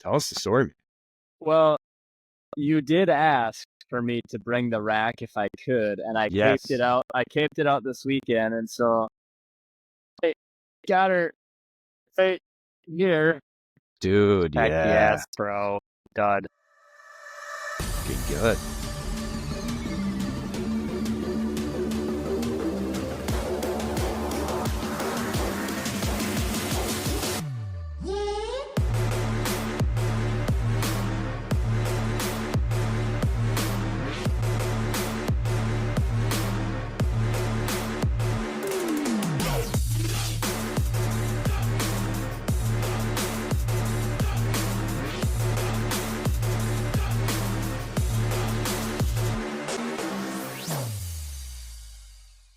Tell us the story, man. Well, you did ask for me to bring the rack if I could, and I Yes. caped it out. I caped it out this weekend, and so I got her right here. Dude, Heck yeah. yes, bro. Dud. Good.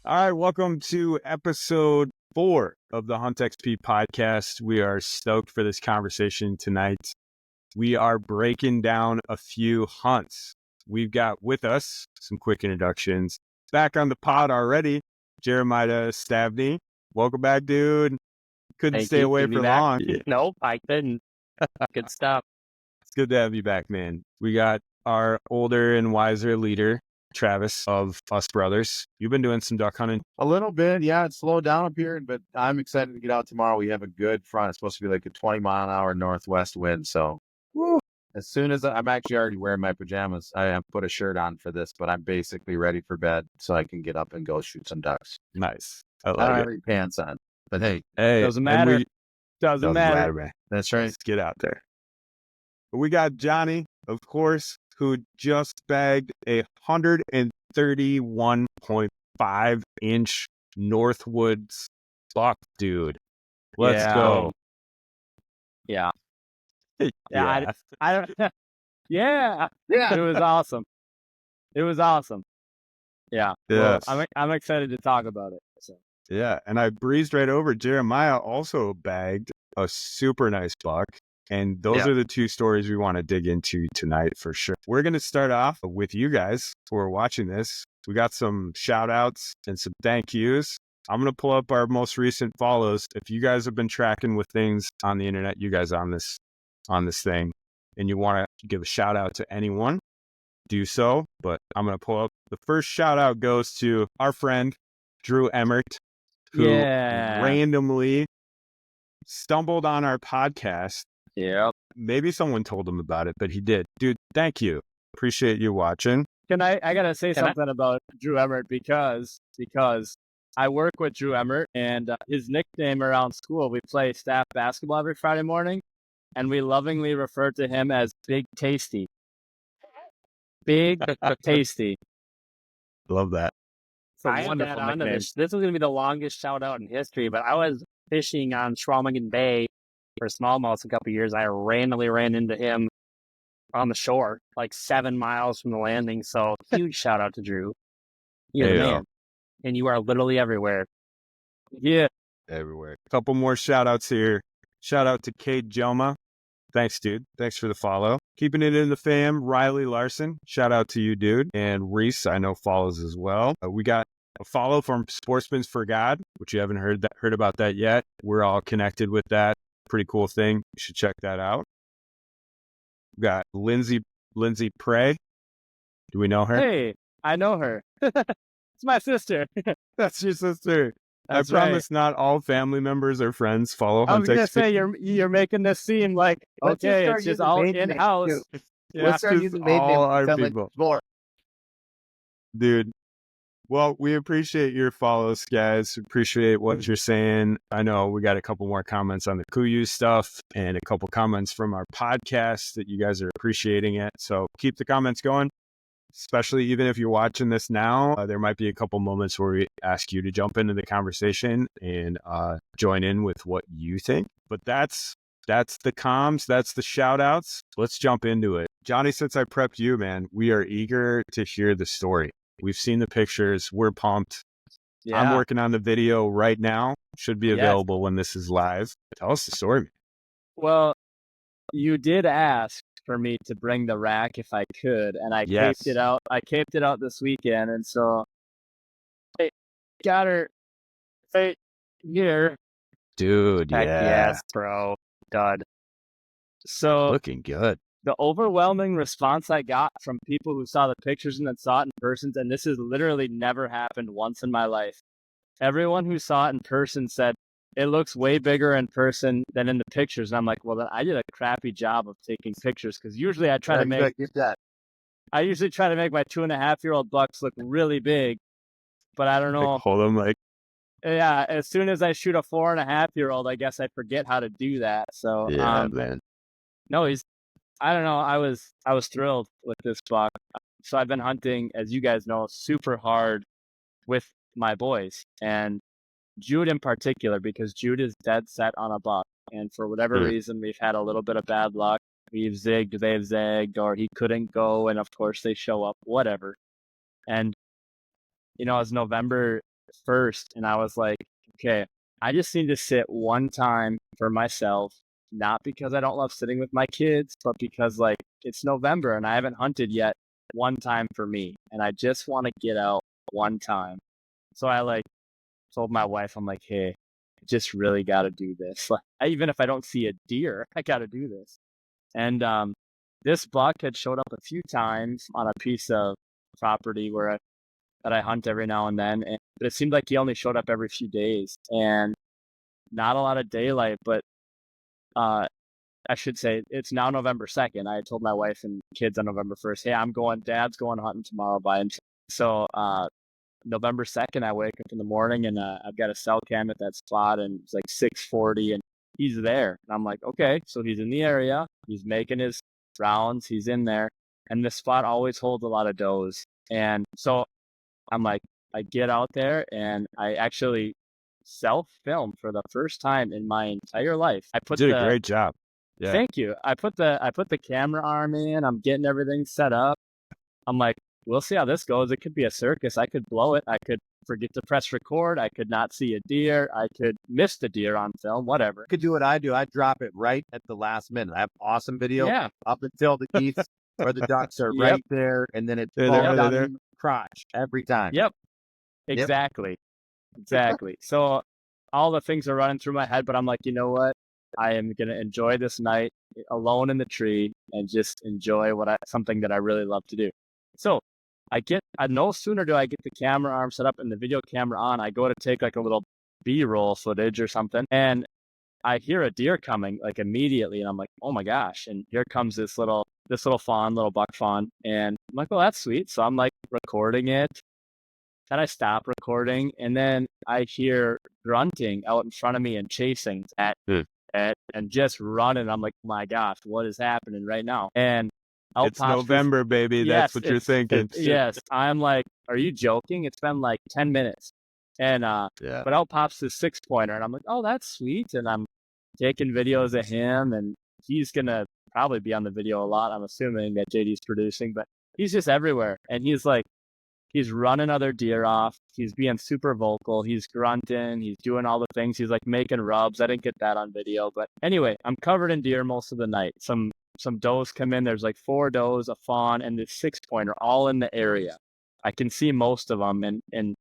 All right, welcome to episode 4 of the Hunt XP podcast. We are stoked for this conversation tonight. We are breaking down a few hunts. We've got with us some quick introductions. Back on the pod already, Jeremiah Stavney. Welcome back, dude. Couldn't stay away for long. Nope, I couldn't. Good stuff. It's good to have you back, man. We got our older and wiser leader, Travis of Us Brothers. You've been doing some duck hunting. A little bit, yeah. It's slowed down up here, but I'm excited to get out tomorrow. We have a good front. It's supposed to be like a 20-mile-an-hour northwest wind. So as soon as I'm actually already wearing my pajamas, I have put a shirt on for this, but I'm basically ready for bed so I can get up and go shoot some ducks. Nice. I don't have any pants on, but hey, Doesn't matter. Doesn't matter, man. That's right. Let's get out there. We got Jonny, of course, who just bagged a 131.5-inch Northwoods buck, dude. Let's go. Yeah. Yeah. I don't. Yeah. It was awesome. Yeah. Yes. Well, I'm excited to talk about it. So. Yeah. And I breezed right over. Jeremiah also bagged a super nice buck. And those are the two stories we want to dig into tonight for sure. We're going to start off with you guys who are watching this. We got some shout outs and some thank yous. I'm going to pull up our most recent follows. If you guys have been tracking with things on the internet, you guys on this thing, and you want to give a shout out to anyone, do so. But I'm going to pull up. The first shout out goes to our friend, Drew Emmert, who randomly stumbled on our podcast. Yeah. Maybe someone told him about it, but he did. Dude, thank you. Appreciate you watching. I got to say something about Drew Emmert because I work with Drew Emmert, and his nickname around school, we play staff basketball every Friday morning, and we lovingly refer to him as Big Tasty. Big Tasty. Love that. I am that onto this. This is going to be the longest shout out in history, but I was fishing on Schwalmingen Bay for smallmouth a couple of years. I randomly ran into him on the shore, like 7 miles from the landing. So huge shout out to Drew. You're the man. And you are literally everywhere. Yeah. Everywhere. A couple more shout outs here. Shout out to Kate Jelma. Thanks, dude. Thanks for the follow. Keeping it in the fam, Riley Larson. Shout out to you, dude. And Reese, I know, follows as well. We got a follow from Sportsman's for God, which you haven't heard about that yet. We're all connected with that. Pretty cool thing. You should check that out. We got Lindsay Prey. Do we know her? Hey, I know her. It's my sister. That's your sister. That's I promise not all family members or friends follow Hunt XP. I was going to say, you're making this seem like, okay, it's just all in-house. Let's just all our people. Dude. Well, we appreciate your follows, guys. Appreciate what you're saying. I know we got a couple more comments on the Kuyu stuff and a couple comments from our podcast that you guys are appreciating it. So keep the comments going, especially even if you're watching this now. There might be a couple moments where we ask you to jump into the conversation and join in with what you think. But that's the comms. That's the shout outs. Let's jump into it. Jonny, since I prepped you, man, we are eager to hear the story. We've seen the pictures. We're pumped. Yeah. I'm working on the video right now. Should be available when this is live. Tell us the story, man. Well, you did ask for me to bring the rack if I could, and I caped it out. I caped it out this weekend, and so I got her right here. Dude, Heck yes, bro. Dud. So looking good. The overwhelming response I got from people who saw the pictures and then saw it in person, and this has literally never happened once in my life. Everyone who saw it in person said, it looks way bigger in person than in the pictures. And I'm like, well, then I did a crappy job of taking pictures, because usually I usually try to make my 2.5-year-old bucks look really big, but I don't know. Like, hold them like. Yeah, as soon as I shoot a 4.5-year-old, I guess I forget how to do that. So Yeah, man. No, I don't know. I was thrilled with this buck. So I've been hunting, as you guys know, super hard with my boys, and Jude in particular, because Jude is dead set on a buck. And for whatever reason, we've had a little bit of bad luck. We've zigged, they've zagged, or he couldn't go, and of course they show up, whatever. And, it was November 1st, and I was like, okay, I just need to sit one time for myself, not because I don't love sitting with my kids, but because, like, it's November and I haven't hunted yet, one time for me. And I just want to get out one time. So I, told my wife, I'm like, hey, I just really got to do this. Like, even if I don't see a deer, I got to do this. And this buck had showed up a few times on a piece of property that I hunt every now and then. But it seemed like he only showed up every few days and not a lot of daylight. But I should say it's now November 2nd. I told my wife and kids on November 1st, hey, Dad's going hunting tomorrow by himself. So November 2nd, I wake up in the morning and I've got a cell cam at that spot, and it's like 6:40 and he's there. And I'm like, okay, so he's in the area. He's making his rounds. He's in there. And this spot always holds a lot of does. And so I'm like, I get out there and I actually self-film for the first time in my entire life. You did a great job. Yeah. Thank you. I put the camera arm in. I'm getting everything set up. I'm like, we'll see how this goes. It could be a circus. I could blow it. I could forget to press record. I could not see a deer. I could miss the deer on film, whatever. You could do what I do. I drop it right at the last minute. I have awesome video up until the geese or the ducks are right there, and then it's down in the crotch every time. Yep. Exactly. Exactly. So all the things are running through my head, but I'm like, you know what? I am going to enjoy this night alone in the tree and just enjoy something that I really love to do. So no sooner do I get the camera arm set up and the video camera on, I go to take like a little B-roll footage or something, and I hear a deer coming like immediately, and I'm like, oh my gosh. And here comes this little buck fawn. And I'm like, well, that's sweet. So I'm like recording it. Then I stop recording, and then I hear grunting out in front of me and chasing and just running. I'm like, my gosh, what is happening right now? And it's November, baby. That's what you're thinking. Yes. I'm like, are you joking? It's been like 10 minutes. And but out pops this 6-pointer, and I'm like, oh, that's sweet. And I'm taking videos of him, and he's gonna probably be on the video a lot. I'm assuming that JD's producing, but he's just everywhere. And he's running other deer off. He's being super vocal. He's grunting. He's doing all the things. He's like making rubs. I didn't get that on video, but anyway, I'm covered in deer most of the night. Some does come in. There's like 4 does, a fawn, and this 6-pointer all in the area. I can see most of them, and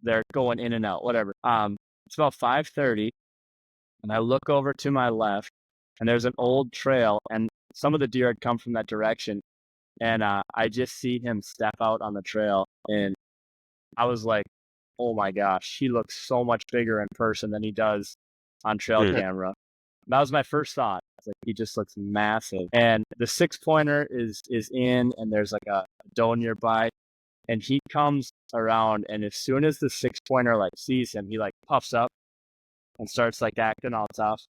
they're going in and out, whatever. It's about 5:30, and I look over to my left, and there's an old trail, and some of the deer had come from that direction. And I just see him step out on the trail, and I was like, oh my gosh, he looks so much bigger in person than he does on trail camera. That was my first thought. I was like, he just looks massive. And the 6-pointer is in, and there's like a doe nearby, and he comes around, and as soon as the 6-pointer like sees him, he like puffs up and starts like acting all tough.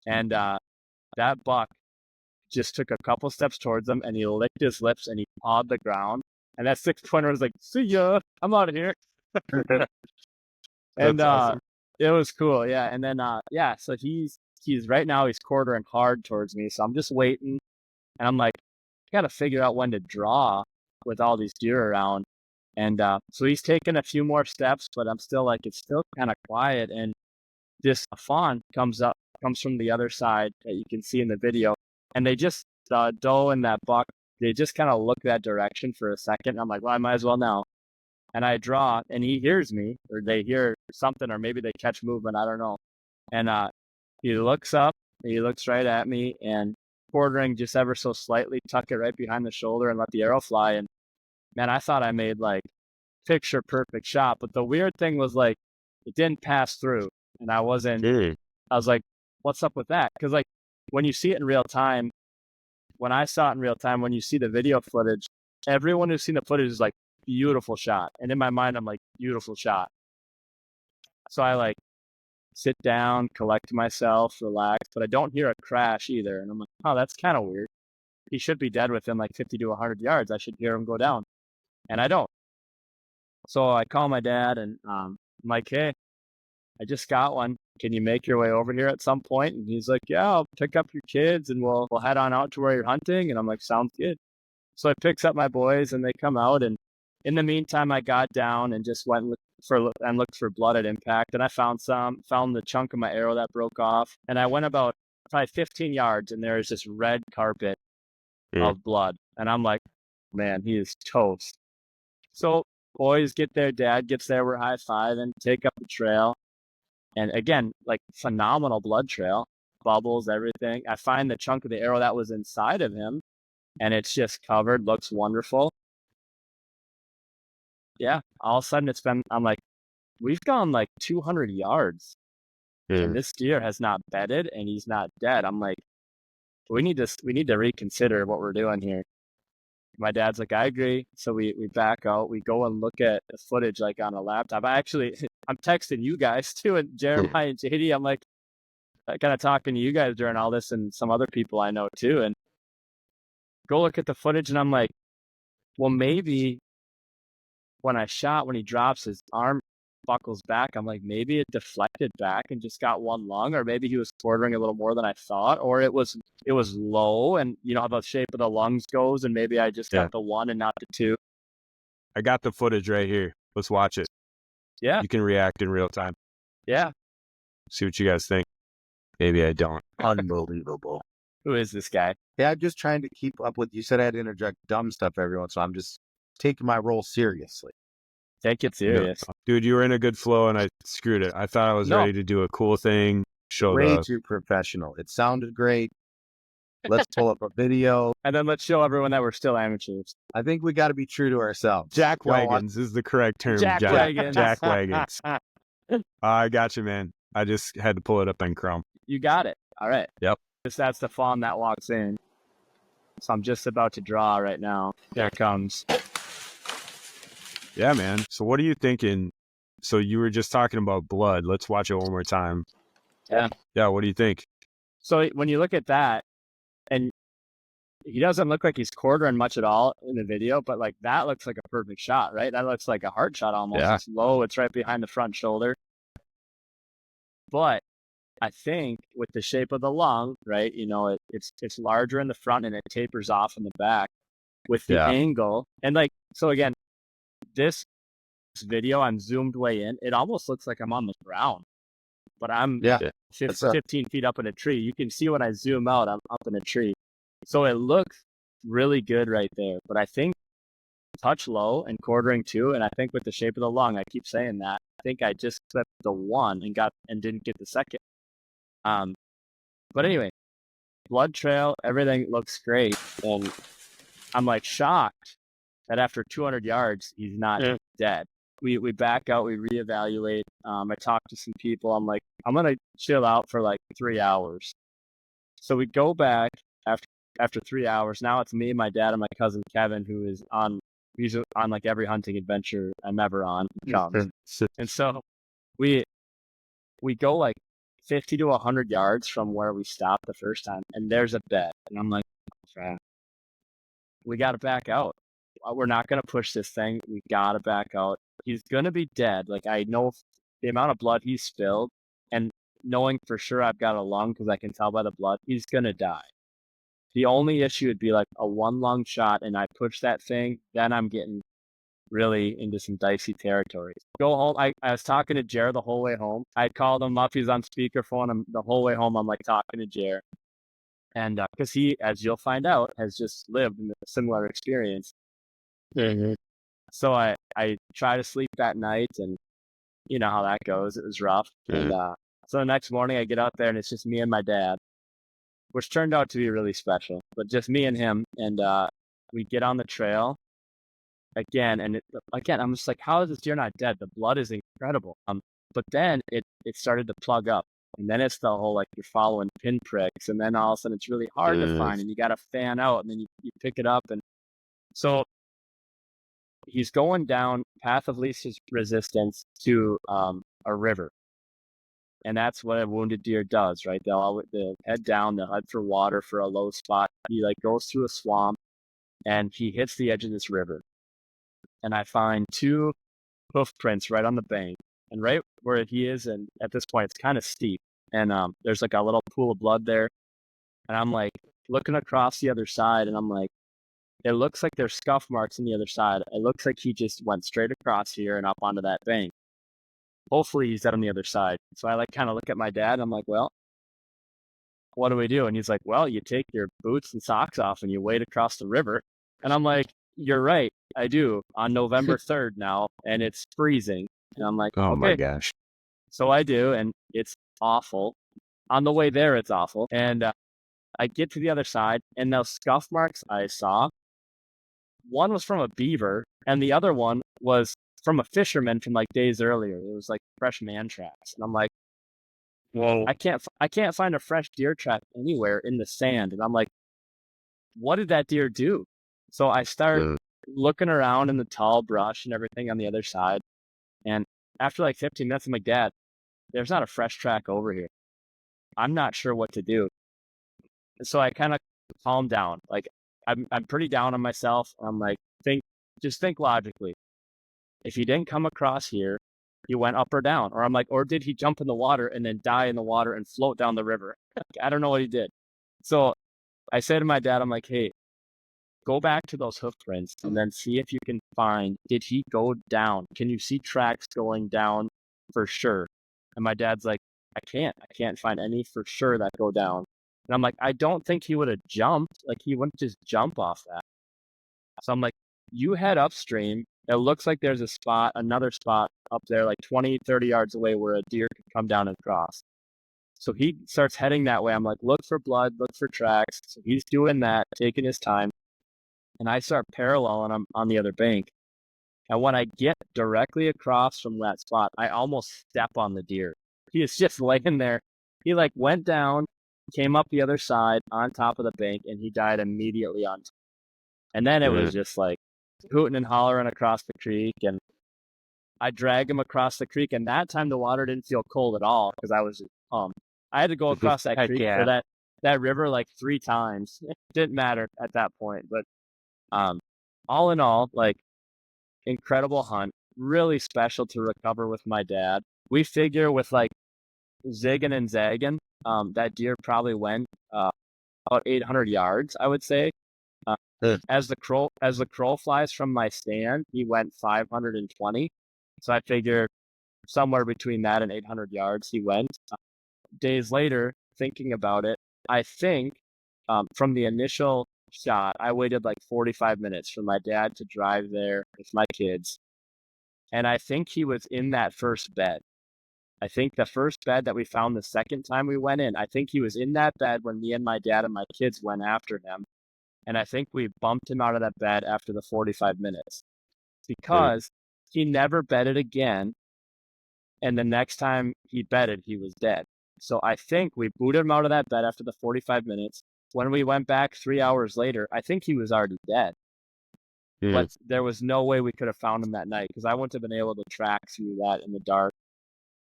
And that buck just took a couple steps towards him, and he licked his lips and he pawed the ground. And that 6-pointer was like, see ya, I'm out of here. And awesome. It was cool. Yeah. And then, so he's right now he's quartering hard towards me. So I'm just waiting, and I'm like, I got to figure out when to draw with all these deer around. And so he's taken a few more steps, but I'm still like, it's still kind of quiet. And this fawn comes from the other side that you can see in the video. And they just, the doe and that buck, they just kind of look that direction for a second. I'm like, well, I might as well now. And I draw, and he hears me, or they hear something, or maybe they catch movement. I don't know. And he looks up, he looks right at me, and quartering just ever so slightly, tuck it right behind the shoulder and let the arrow fly. And man, I thought I made like picture perfect shot. But the weird thing was like, it didn't pass through. And I was like, what's up with that? Because like when you see it in real time, when I saw it in real time, when you see the video footage, everyone who's seen the footage is like, beautiful shot. And in my mind, I'm like, beautiful shot. So I like sit down, collect myself, relax, but I don't hear a crash either. And I'm like, oh, that's kind of weird. He should be dead within like 50 to 100 yards. I should hear him go down. And I don't. So I call my dad and I'm like, hey, I just got one. Can you make your way over here at some point? And he's like, yeah, I'll pick up your kids and we'll head on out to where you're hunting. And I'm like, sounds good. So I picks up my boys and they come out. And in the meantime, I got down and just went and looked for blood at impact. And I found the chunk of my arrow that broke off. And I went about probably 15 yards and there is this red carpet of blood. And I'm like, man, he is toast. So boys get there, dad gets there, we're high-fiving, take up the trail. And again, like phenomenal blood trail, bubbles, everything. I find the chunk of the arrow that was inside of him and it's just covered, looks wonderful. Yeah, all of a sudden I'm like, we've gone like 200 yards and this deer has not bedded and he's not dead. I'm like, we need to reconsider what we're doing here. My dad's like, I agree. So we back out, we go and look at the footage like on a laptop. I'm texting you guys too, and Jeremiah and JD, I'm like, kind of talking to you guys during all this and some other people I know too. And go look at the footage and I'm like, well, maybe when he drops, his arm buckles back. I'm like, maybe it deflected back and just got one lung, or maybe he was quartering a little more than I thought, or it was low, and you know how the shape of the lungs goes, and maybe I just got the one and not the two. I got the footage right here. Let's watch it. Yeah. You can react in real time. Yeah. See what you guys think. Maybe I don't. Unbelievable. Who is this guy? Yeah, I'm just trying to keep up with, you said I had to interject dumb stuff every once in a while. I'm just taking my role seriously. Take it serious. No. Dude, you were in a good flow and I screwed it. I thought I was ready to do a cool thing. Way too professional. It sounded great. Let's pull up a video. And then let's show everyone that we're still amateurs. I think we got to be true to ourselves. Jack wagons is the correct term. Jack wagons. Jack wagons. I got you, man. I just had to pull it up in Chrome. You got it. All right. Yep. That's the fawn that walks in. So I'm just about to draw right now. There it comes. Yeah, man. So what are you thinking? So you were just talking about blood. Let's watch it one more time. Yeah. Yeah, what do you think? So when you look at that, and he doesn't look like he's quartering much at all in the video, but like that looks like a perfect shot, right? That looks like a heart shot almost. Yeah. It's low. It's right behind the front shoulder. But I think with the shape of the lung, right? You know, it's larger in the front and it tapers off in the back with the angle. And like, so again, this video, I'm zoomed way in. It almost looks like I'm on the ground, but I'm 15 feet up in a tree. You can see when I zoom out, I'm up in a tree. So it looks really good right there. But I think touch low and quartering too. And I think with the shape of the lung, I keep saying that. I think I just clipped the one and didn't get the second. But anyway, blood trail, everything looks great. And I'm like shocked that after 200 yards, he's not dead. We back out, we reevaluate. I talked to some people. I'm like, I'm going to chill out for like 3 hours. So we go back after 3 hours. Now it's me, my dad, and my cousin Kevin, he's on like every hunting adventure I'm ever on. And so we go like 50 to 100 yards from where we stopped the first time, and there's a bed. And I'm like, we got to back out. We're not going to push this thing. We got to back out. He's going to be dead. Like, I know the amount of blood he spilled, and knowing for sure I've got a lung because I can tell by the blood, he's going to die. The only issue would be like a one lung shot, and I push that thing, then I'm getting really into some dicey territory. Go home. I was talking to Jer the whole way home. I called him up. He's on speakerphone. The whole way home, I'm like talking to Jer. And because he, as you'll find out, has just lived in a similar experience. Mm-hmm. So I try to sleep that night, and you know how that goes. It was rough. Mm-hmm. And so the next morning I get out there and it's just me and my dad. which turned out to be really special. But just me and him, and we get on the trail again, and again, I'm just like, how is this deer not dead? The blood is incredible. But then it started to plug up, and then it's the whole like you're following pinpricks, and then all of a sudden it's really hard to find, and you got to fan out, and then you pick it up, and so he's going down path of least resistance to a river. And that's what a wounded deer does, right? They'll head down, they'll head for water for a low spot. He like goes through a swamp and he hits the edge of this river. And I find 2 hoof prints right on the bank. And right where he is, and at this point it's kind of steep. And there's like a little pool of blood there. And I'm like looking across the other side, and I'm like, it looks like there's scuff marks on the other side. It looks like he just went straight across here and up onto that bank. Hopefully he's dead on the other side. So I like kind of look at my dad. And I'm like, well, what do we do? And he's like, well, you take your boots and socks off and you wade across the river. And I'm like, you're right. I do on November 3rd now, and it's freezing. And I'm like, oh okay. my gosh. So I do, and it's awful. On the way there, it's awful. And I get to the other side, and those scuff marks I saw, one was from a beaver, and the other one was from a fisherman from like days earlier. It was like fresh man tracks. And I'm like, whoa, I can't find a fresh deer track anywhere in the sand. And I'm like, what did that deer do? So I start looking around in the tall brush and everything on the other side. And after like 15 minutes, I'm like, Dad, there's not a fresh track over here. I'm not sure what to do. And so I kind of calm down. Like I'm pretty down on myself. I'm like, just think logically. If he didn't come across here, he went up or down. Or I'm like, or did he jump in the water and then die in the water and float down the river? I don't know what he did. So I say to my dad, I'm like, hey, go back to those hoof prints and then see if you can find, did he go down? Can you see tracks going down for sure? And my dad's like, I can't find any for sure that go down. And I'm like, I don't think he would have jumped. Like he wouldn't just jump off that. So I'm like, you head upstream. It looks like there's another spot up there, like 20, 30 yards away where a deer could come down and cross. So he starts heading that way. I'm like, look for blood, look for tracks. So he's doing that, taking his time. And I start paralleling him on the other bank. And when I get directly across from that spot, I almost step on the deer. He is just laying there. He like went down, came up the other side on top of the bank, and he died immediately on top. And then it was just like hooting and hollering across the creek. And I drag him across the creek. And that time the water didn't feel cold at all because I was just pumped. I had to go across that creek or that river like 3 times. It didn't matter at that point. But all in all, like incredible hunt, really special to recover with my dad. We figure with like zigging and zagging, that deer probably went about 800 yards, I would say. As the crow flies from my stand, he went 520. So I figure somewhere between that and 800 yards he went. Days later, thinking about it, I think from the initial shot, I waited like 45 minutes for my dad to drive there with my kids. And I think he was in that first bed. I think the first bed that we found the second time we went in, I think he was in that bed when me and my dad and my kids went after him. And I think we bumped him out of that bed after the 45 minutes because he never bedded again. And the next time he bedded, he was dead. So I think we booted him out of that bed after the 45 minutes. When we went back 3 hours later, I think he was already dead. But there was no way we could have found him that night because I wouldn't have been able to track through that in the dark.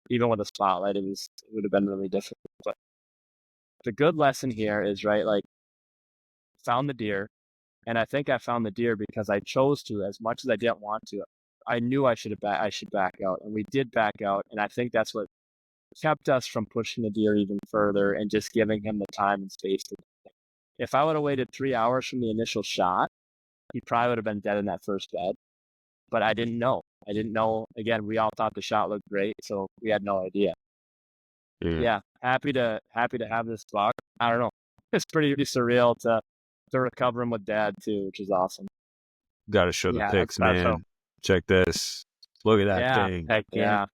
Even with a spotlight, it would have been really difficult. But the good lesson here is, right, like, found the deer. And I think I found the deer because I chose to, as much as I didn't want to. I knew I should back out, and we did back out. And I think that's what kept us from pushing the deer even further and just giving him the time and space to. If I would have waited 3 hours from the initial shot, he probably would have been dead in that first bed. But I didn't know. Again, we all thought the shot looked great, so we had no idea. Yeah, happy to have this buck. I don't know. It's pretty surreal to recover him with Dad too, which is awesome. Got to show the pics, man. Check this. Look at that thing. Heck yeah.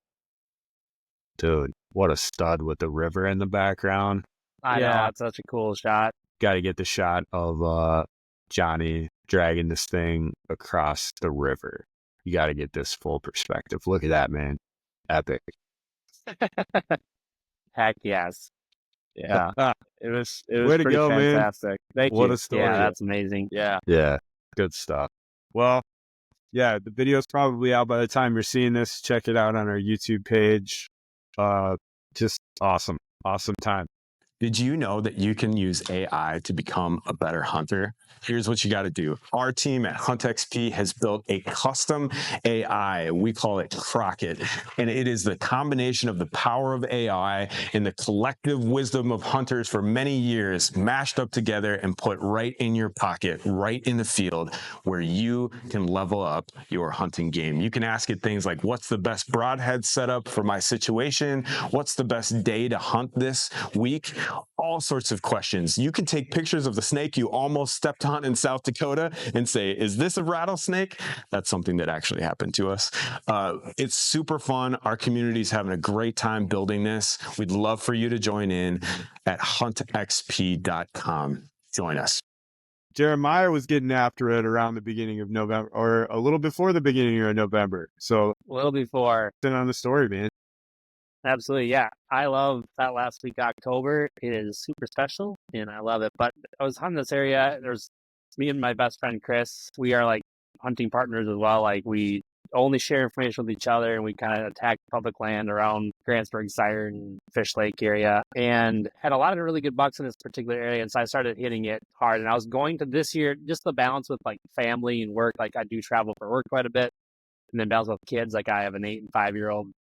Dude, what a stud with the river in the background. I know, that's such a cool shot. Got to get the shot of Jonny dragging this thing across the river. You got to get this full perspective. Look at that, man. Epic. Heck yes. Yeah. It was Way to pretty go, fantastic. man. Thank you. What a story. Yeah, that's amazing. Yeah. Yeah. Good stuff. Well, yeah, the video's probably out by the time you're seeing this. Check it out on our YouTube page. Just awesome. Awesome time. Did you know that you can use AI to become a better hunter? Here's what you got to do. Our team at HuntXP has built a custom AI. We call it Crockett. And it is the combination of the power of AI and the collective wisdom of hunters for many years mashed up together and put right in your pocket, right in the field where you can level up your hunting game. You can ask it things like, what's the best broadhead setup for my situation? What's the best day to hunt this week? All sorts of questions. You can take pictures of the snake you almost stepped on in South Dakota and say, is this a rattlesnake? That's something that actually happened to us. It's super fun. Our community's having a great time building this. We'd love for you to join in at huntxp.com. Join us. Jeremiah was getting after it around the beginning of November, or a little before the beginning of November. So a little before. On the story, man. Absolutely, yeah. I love that last week, October. It is super special, and I love it. But I was hunting this area. There's me and my best friend, Chris. We are like hunting partners as well. Like we only share information with each other, and we kind of attack public land around Grantsburg, Siren, Fish Lake area, and had a lot of really good bucks in this particular area. And so I started hitting it hard. And I was going to this year, just the balance with like family and work. Like I do travel for work quite a bit, and then balance with kids. Like I have an 8 and 5-year-old.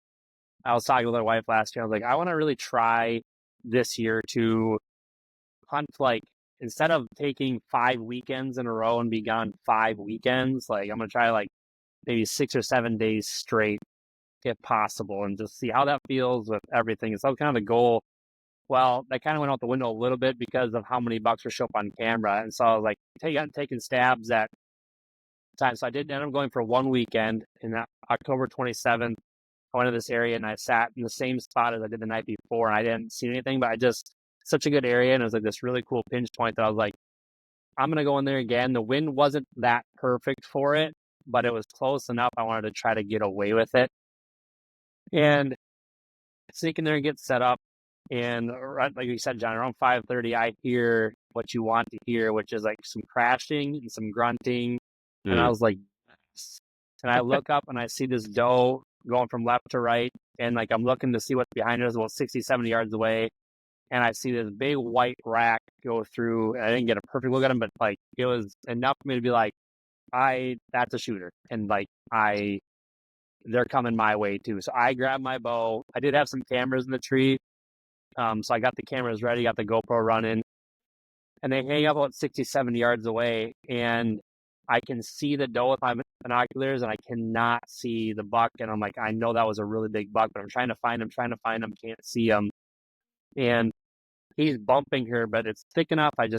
I was talking with my wife last year. I was like, I want to really try this year to hunt, like, instead of taking 5 weekends in a row and be gone 5 weekends, like, I'm going to try, like, maybe 6 or 7 days straight, if possible, and just see how that feels with everything. And so kind of the goal. Well, that kind of went out the window a little bit because of how many bucks were show up on camera. And so I was like, taking stabs at times. So I did end up going for one weekend in that October 27th. I went to this area and I sat in the same spot as I did the night before, and I didn't see anything, but such a good area, and it was like this really cool pinch point that I was like, I'm going to go in there again. The wind wasn't that perfect for it, but it was close enough. I wanted to try to get away with it. And sneak in there and get set up. And like you said, John, around 5:30, I hear what you want to hear, which is like some crashing and some grunting. And I was like, yes. And I look up and I see this doe going from left to right, and like I'm looking to see what's behind us, about 60, 70 yards away, and I see this big white rack go through. I didn't get a perfect look at him, but like it was enough for me to be like, that's a shooter, and like they're coming my way too. So I grabbed my bow. I did have some cameras in the tree, so I got the cameras ready, got the GoPro running, and they hang up about 60, 70 yards away, and I can see the doe with my binoculars, and I cannot see the buck. And I'm like, I know that was a really big buck, but I'm trying to find him, can't see him. And he's bumping her, but it's thick enough. I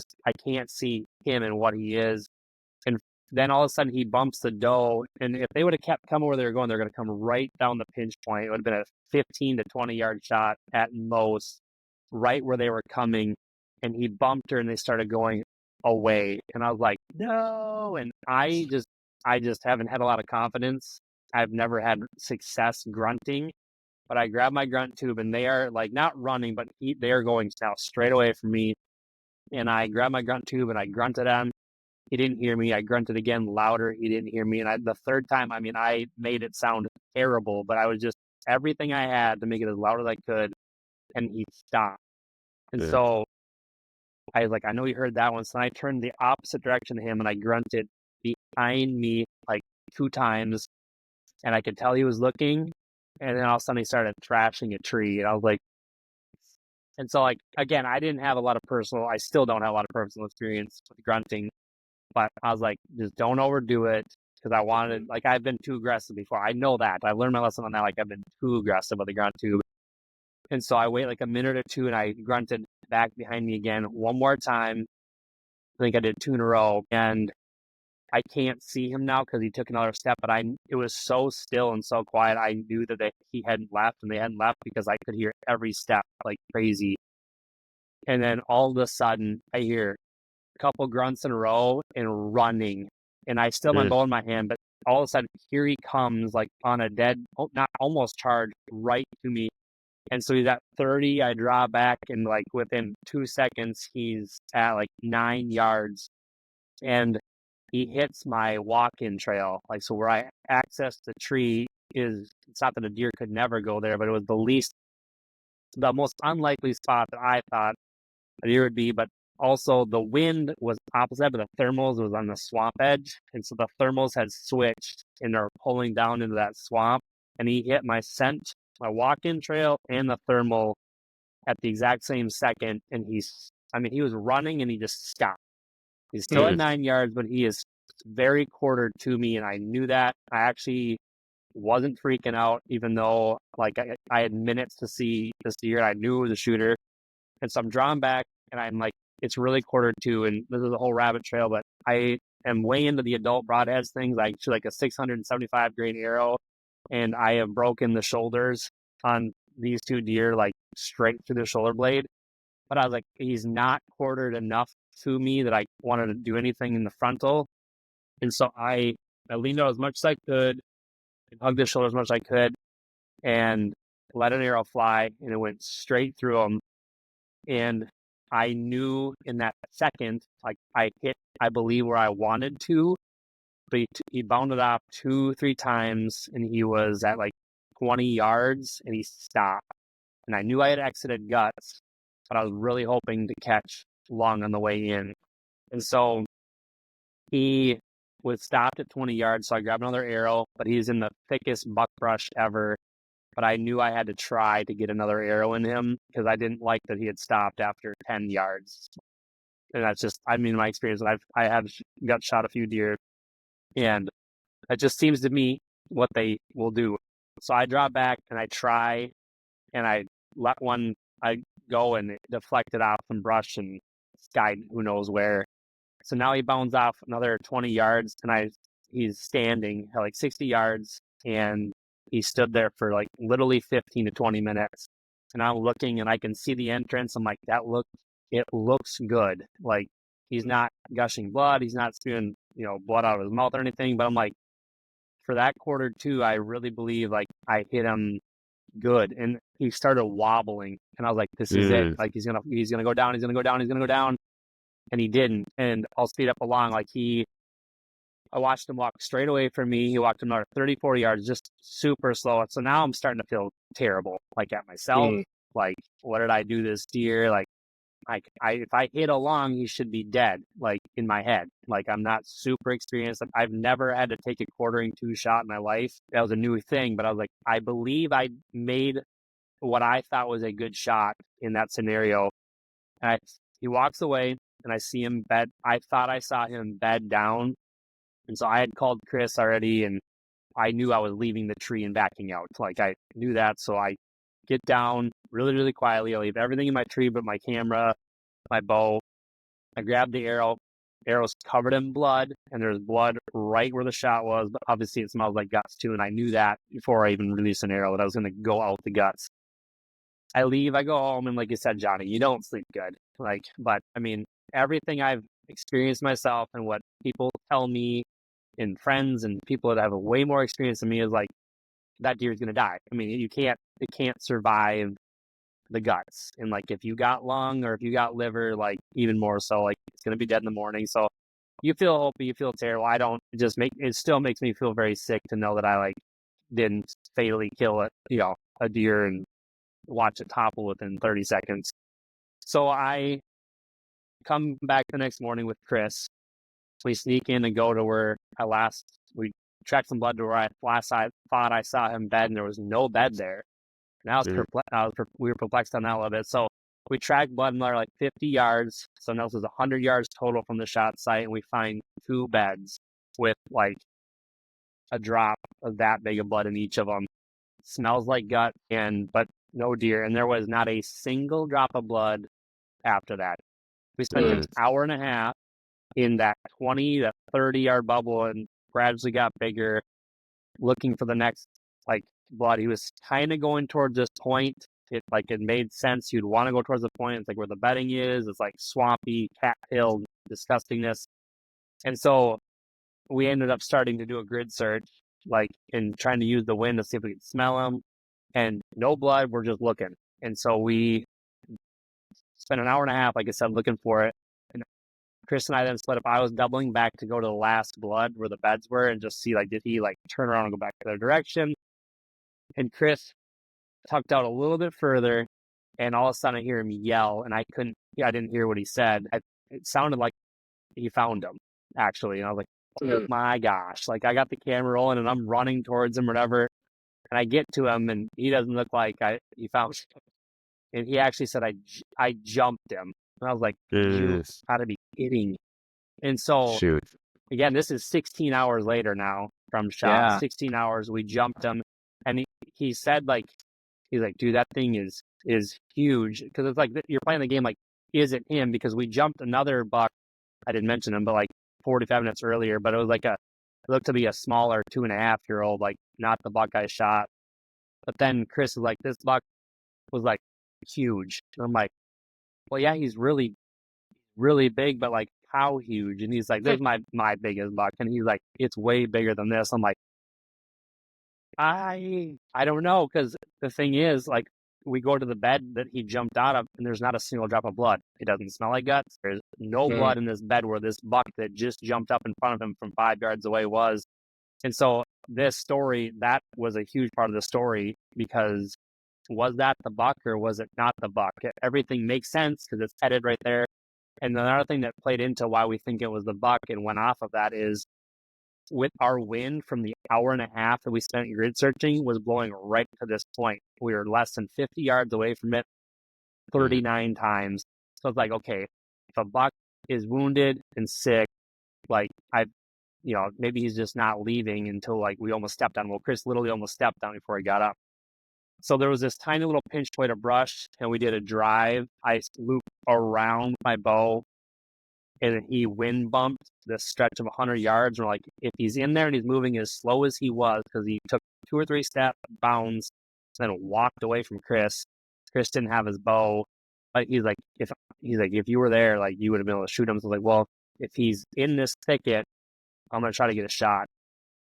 can't see him and what he is. And then all of a sudden he bumps the doe. And if they would have kept coming where they were going, they're going to come right down the pinch point. It would have been a 15 to 20 yard shot at most, right where they were coming. And he bumped her, and they started going away, and I was like, no. And I just haven't had a lot of confidence. I've never had success grunting, but I grabbed my grunt tube, and they are like not running, but they are going now straight away from me. And I grabbed my grunt tube and I grunted at him. He didn't hear me. I grunted again louder. He didn't hear me. And the third time, I mean, I made it sound terrible, but I was just everything I had to make it as loud as I could. And he stopped. And so I was like, I know you heard that one. So I turned the opposite direction to him, and I grunted behind me like 2 times, and I could tell he was looking. And then all of a sudden he started trashing a tree, and I was like, and so like, again, I still don't have a lot of personal experience with grunting, but I was like, just don't overdo it, because I've been too aggressive before. I know that. I learned my lesson on that. Like I've been too aggressive with the grunt tube. And so I wait like a minute or two, and I grunted back behind me again one more time. I think I did 2 in a row, and I can't see him now because he took another step, but it was so still and so quiet. I knew that he hadn't left, and they hadn't left because I could hear every step like crazy. And then all of a sudden, I hear a couple grunts in a row and running. And I still have my bow in my hand, but all of a sudden, here he comes, like on a dead, not almost charge, right to me. And so he's at 30. I draw back, and like within 2 seconds, he's at like 9 yards. And he hits my walk-in trail. Like, so where I access the tree is, it's not that a deer could never go there, but it was the most unlikely spot that I thought a deer would be. But also the wind was opposite, but the thermals was on the swamp edge. And so the thermals had switched and they're pulling down into that swamp. And he hit my scent, my walk-in trail, and the thermal at the exact same second. And he was running and he just stopped. He's still at 9 yards, but he is very quartered to me, and I knew that. I actually wasn't freaking out, even though like I had minutes to see this deer. I knew it was a shooter, and so I'm drawing back, and I'm like, it's really quartered to, and this is a whole rabbit trail, but I am way into the adult broadheads things. I shoot like a 675 grain arrow, and I have broken the shoulders on these two deer, like straight through the shoulder blade. But I was like, he's not quartered enough to me that I wanted to do anything in the frontal. And so I leaned out as much as I could, and hugged his shoulder as much as I could, and let an arrow fly, and it went straight through him. And I knew in that second, like I hit, I believe, where I wanted to, but he bounded off 2-3 times, and he was at like 20 yards, and he stopped. And I knew I had exited guts, but I was really hoping to catch long on the way in. And so he was stopped at 20 yards, so I grabbed another arrow, but he's in the thickest buckbrush ever. But I knew I had to try to get another arrow in him because I didn't like that he had stopped after 10 yards. And that's just, my experience. I have got shot a few deer, and it just seems to me what they will do. So I draw back and I try, and I let one go, and it deflected off some brush and skied who knows where. So now he bounds off another 20 yards, and he's standing at like 60 yards, and he stood there for like literally 15 to 20 minutes. And I'm looking, and I can see the entrance. I'm like, it looks good. Like, he's not gushing blood. He's not spewing, blood out of his mouth or anything. But I'm like, for that quarter too, I really believe like I hit him good. And he started wobbling, and I was like, this is it. Like, he's gonna go down. He's gonna go down. He's gonna go down. And he didn't. And I'll speed up along. Like, I watched him walk straight away from me. He walked another 30, 40 yards, just super slow. So now I'm starting to feel terrible, like at myself. Like, what did I do this deer? Like if I hit along, he should be dead, like in my head. Like, I'm not super experienced. I've never had to take a quartering 2 shot in my life. That was a new thing, but I was like, I believe I made what I thought was a good shot in that scenario. And he walks away, and I see him bed. I thought I saw him bed down. And so I had called Chris already, and I knew I was leaving the tree and backing out. Like, I knew that. So I get down really, really quietly. I leave everything in my tree but my camera, my bow. I grab the arrow. Arrow's covered in blood, and there's blood right where the shot was. But obviously it smells like guts too. And I knew that before I even released an arrow that I was going to go out the guts. I leave, I go home, and like you said, Johnny, you don't sleep good. But everything I've experienced myself and what people tell me and friends and people that have a way more experience than me is like, that deer is going to die. It can't survive the guts. And like, if you got lung or if you got liver, like even more so, like it's going to be dead in the morning. So you feel hopey, you feel terrible. It still makes me feel very sick to know that I like didn't fatally kill a deer and watch it topple within 30 seconds. So I come back the next morning with Chris. We sneak in and go to where we tracked some blood to where I thought I saw him bed, and there was no bed there. And we were perplexed on that a little bit. So we track blood another like 50 yards. So now this is 100 yards total from the shot site, and we find 2 beds with like a drop of that big of blood in each of them. Smells like gut, but no deer. And there was not a single drop of blood after that. We spent an hour and a half in that 20 to 30 yard bubble, and gradually got bigger, looking for the next like blood. He was kind of going towards this point, It made sense. You'd want to go towards the point. It's like where the bedding is. It's like swampy, cat-tailed disgustingness. And so we ended up starting to do a grid search, and trying to use the wind to see if we could smell them. And no blood. We're just looking. And so we spent an hour and a half, like I said, looking for it. And Chris and I then split up. I was doubling back to go to the last blood where the beds were and just see, did he turn around and go back the other direction? And Chris tucked out a little bit further, and all of a sudden I hear him yell, and I didn't hear what he said. It sounded like he found him, actually. And I was like, oh my gosh. I got the camera rolling, and I'm running towards him or whatever. And I get to him, and he doesn't look like he found him. And he actually said, I jumped him. And I was like, you gotta be kidding. And so, again, this is 16 hours later now from shot. Yeah. 16 hours, we jumped him. And he said, he's like, dude, that thing is huge. Because it's like, you're playing the game is it him? Because we jumped another buck. I didn't mention him, but 45 minutes earlier. But it was it looked to be a smaller 2.5-year-old, not the buck I shot. But then Chris is like, this buck was huge. And I'm like, well, yeah, he's really, really big, but how huge? And he's like, this is my biggest buck. And he's like, it's way bigger than this. I'm like, I don't know, because the thing is, we go to the bed that he jumped out of, and there's not a single drop of blood. It doesn't smell like guts. There's no blood in this bed where this buck that just jumped up in front of him from 5 yards away was. And so this story, that was a huge part of the story, because was that the buck or was it not the buck? Everything makes sense because it's headed right there. And another thing that played into why we think it was the buck and went off of that is, with our wind from the hour and a half that we spent grid searching was blowing right to this point. We were less than 50 yards away from it 39 times. So it's okay, if a buck is wounded and sick, maybe he's just not leaving until we almost stepped on him. Well, Chris literally almost stepped on before he got up. So there was this tiny little pinch point of brush, and we did a drive. I looped around my bow, and then he wind bumped this stretch of 100 yards. We're like, if he's in there and he's moving as slow as he was, because he took 2 or 3 step bounds, and then walked away from Chris. Chris didn't have his bow. But he's like, if you were there, you would have been able to shoot him. So I was like, well, if he's in this thicket, I'm going to try to get a shot.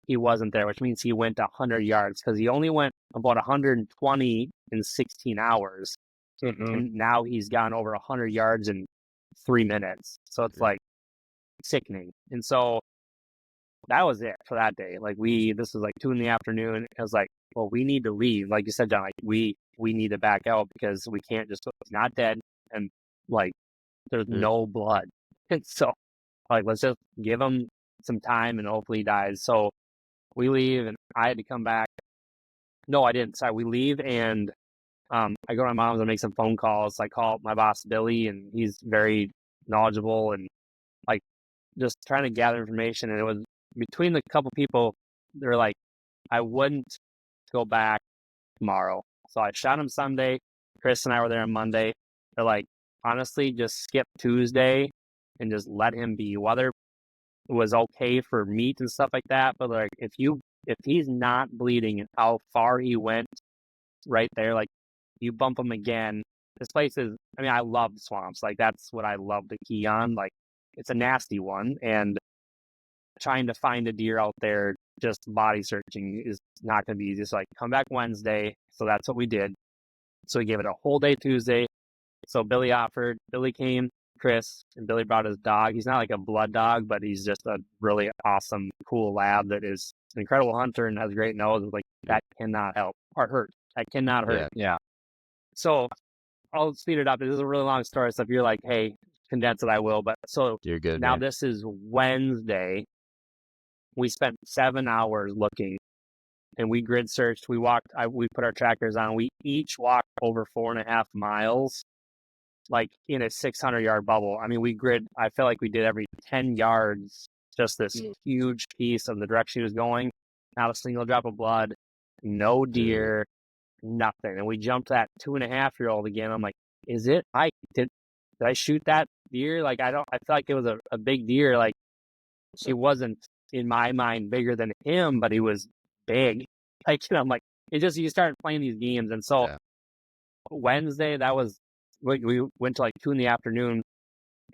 He wasn't there, which means he went 100 yards, because he only went about 120 in 16 hours. Mm-hmm. And now he's gone over 100 yards in 3 minutes. So it's sickening. And so that was it for that day. This was 2 in the afternoon. I was like, well, we need to leave. Like you said, John, we need to back out, because we can't just, he's not dead. And there's no blood. And so let's just give him some time and hopefully he dies. So we leave, and I had to come back. No, I didn't. Sorry, we leave, and I go to my mom's and make some phone calls. I call my boss, Billy, and he's very knowledgeable and just trying to gather information. And it was between the couple people, they're like, I wouldn't go back tomorrow. So I shot him Sunday. Chris and I were there on Monday. They're like, honestly, just skip Tuesday and just let him be. Whether it was okay for meat and stuff like that, but if he's not bleeding and how far he went right there, you bump him again. This place is, I love swamps. That's what I love to key on. It's a nasty one, and trying to find a deer out there just body searching is not going to be easy. So come back Wednesday. So that's what we did. So we gave it a whole day Tuesday. So Billy came, Chris, and Billy brought his dog. He's not a blood dog, but he's just a really awesome, cool lab that is an incredible hunter and has a great nose. That cannot help or hurt. That cannot hurt. Yeah. So I'll speed it up. This is a really long story. So if you're like, hey, condense it, I will. But so you're good. Now man. This is Wednesday. We spent 7 hours looking, and we grid searched. We walked. We put our trackers on. We each walked over 4.5 miles, in a 600-yard bubble. We grid. I felt like we did every 10 yards, just this huge piece of the direction he was going. Not a single drop of blood, no deer, nothing. And we jumped that 2.5-year-old again. I'm like, is it? Did I shoot that deer? I feel like it was a big deer. It wasn't, in my mind, bigger than him, but he was big. I'm like, it just, you start playing these games. And so Wednesday, we went to like 2 p.m.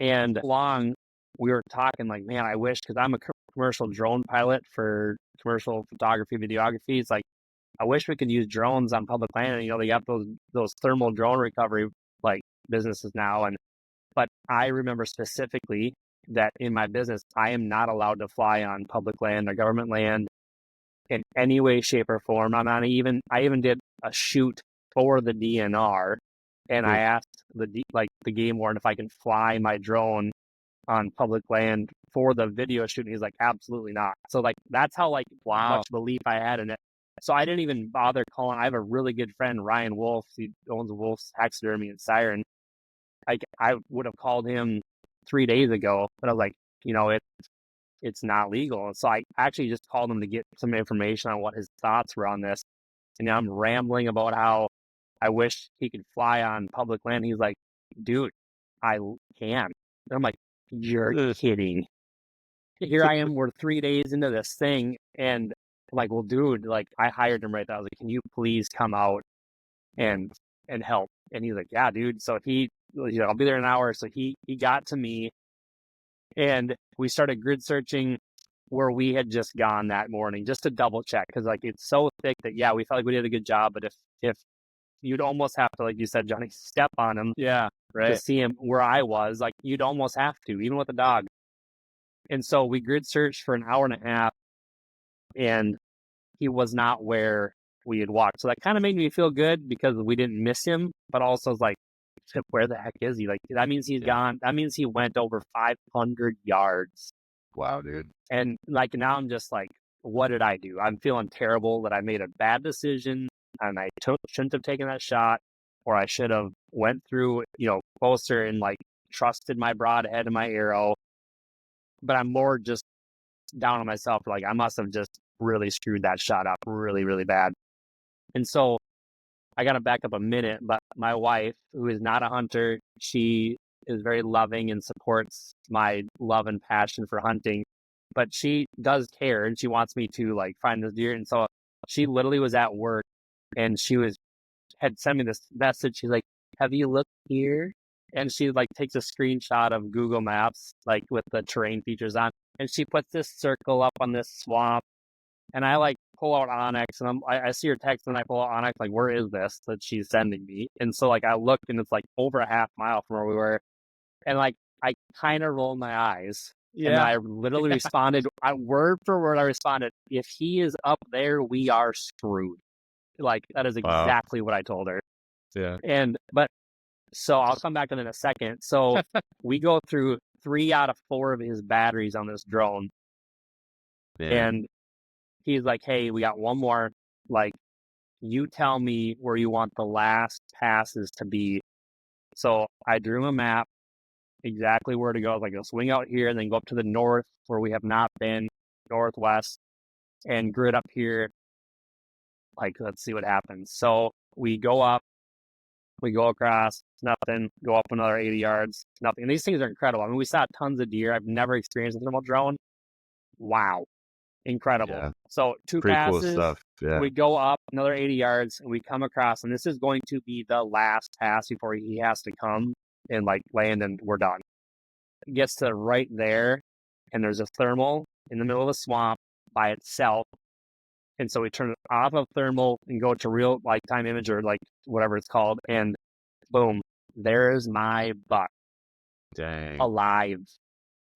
and long we were talking like, man, I wish, because I'm a commercial drone pilot for commercial photography, videography. It's like, I wish we could use drones on public land. And, they got those thermal drone recovery like businesses now. But I remember specifically that in my business, I am not allowed to fly on public land or government land in any way, shape, or form. I even did a shoot for the DNR, and I asked the game warden if I can fly my drone on public land for the video shoot. And he's like, absolutely not. So like, that's how much belief I had in it. So I didn't even bother calling. I have a really good friend, Ryan Wolf. He owns Wolf's Taxidermy in Siren. I would have called him 3 days ago, but I was like, it's not legal. And so I actually just called him to get some information on what his thoughts were on this. And I'm rambling about how I wish he could fly on public land. He's like, dude, I can. And I'm like, you're kidding. Here I am, we're 3 days into this thing, and I'm like, well, dude, like, I hired him right there. I was like, can you please come out and help? And he's like, yeah, dude. So I'll be there in an hour. So he got to me, and we started grid searching where we had just gone that morning, just to double check, because like, it's so thick that we felt like we did a good job. But if you'd almost have to, like you said, Jonny, step on him, to see him where I was, like, you'd almost have to, even with a dog. And so we grid searched for an hour and a half, and he was not where we had walked. So that kind of made me feel good because we didn't miss him, but also was like, where the heck is he? Like, that means he's gone. That means he went over 500 yards. Wow, dude. And like, now I'm just like, what did I do? I'm feeling terrible that I made a bad decision, and I shouldn't have taken that shot, or I should have went through, closer and like trusted my broadhead and my arrow. But I'm more just down on myself. Like, I must have just really screwed that shot up really, really bad. And so I got to back up a minute, but my wife, who is not a hunter, she is very loving and supports my love and passion for hunting, but she does care, and she wants me to like find this deer. And so she literally was at work, and had sent me this message. She's like, have you looked here? And she like takes a screenshot of Google Maps, like with the terrain features on, and she puts this circle up on this swamp. And I like pull out Onyx, and I see her text, and I pull out Onyx, like, where is this that she's sending me? And so like, I looked, and it's like over a half mile from where we were. And like, I kind of rolled my eyes. And I literally responded, word for word, I responded, if he is up there, we are screwed. Like, that is exactly what I told her. Yeah. So I'll come back to that in a second. So we go through 3 out of 4 of his batteries on this drone. And he's like, hey, we got one more. Like, you tell me where you want the last passes to be. So I drew him a map, exactly where to go. I was like, I'll swing out here and then go up to the north where we have not been, northwest, and grid up here. Like, let's see what happens. So we go up, we go across, nothing, go up another 80 yards, nothing. And these things are incredible. I mean, we saw tons of deer. I've never experienced a thermal drone. Wow. Incredible. Yeah. So 2 Pretty passes, cool stuff. Yeah. we go up another 80 yards, and we come across, and this is going to be the last pass before he has to come and like land, and we're done. It gets to right there, and there's a thermal in the middle of the swamp by itself. And so we turn it off of thermal and go to real like time image, or like whatever it's called, and boom, there's my buck. Dang. Alive.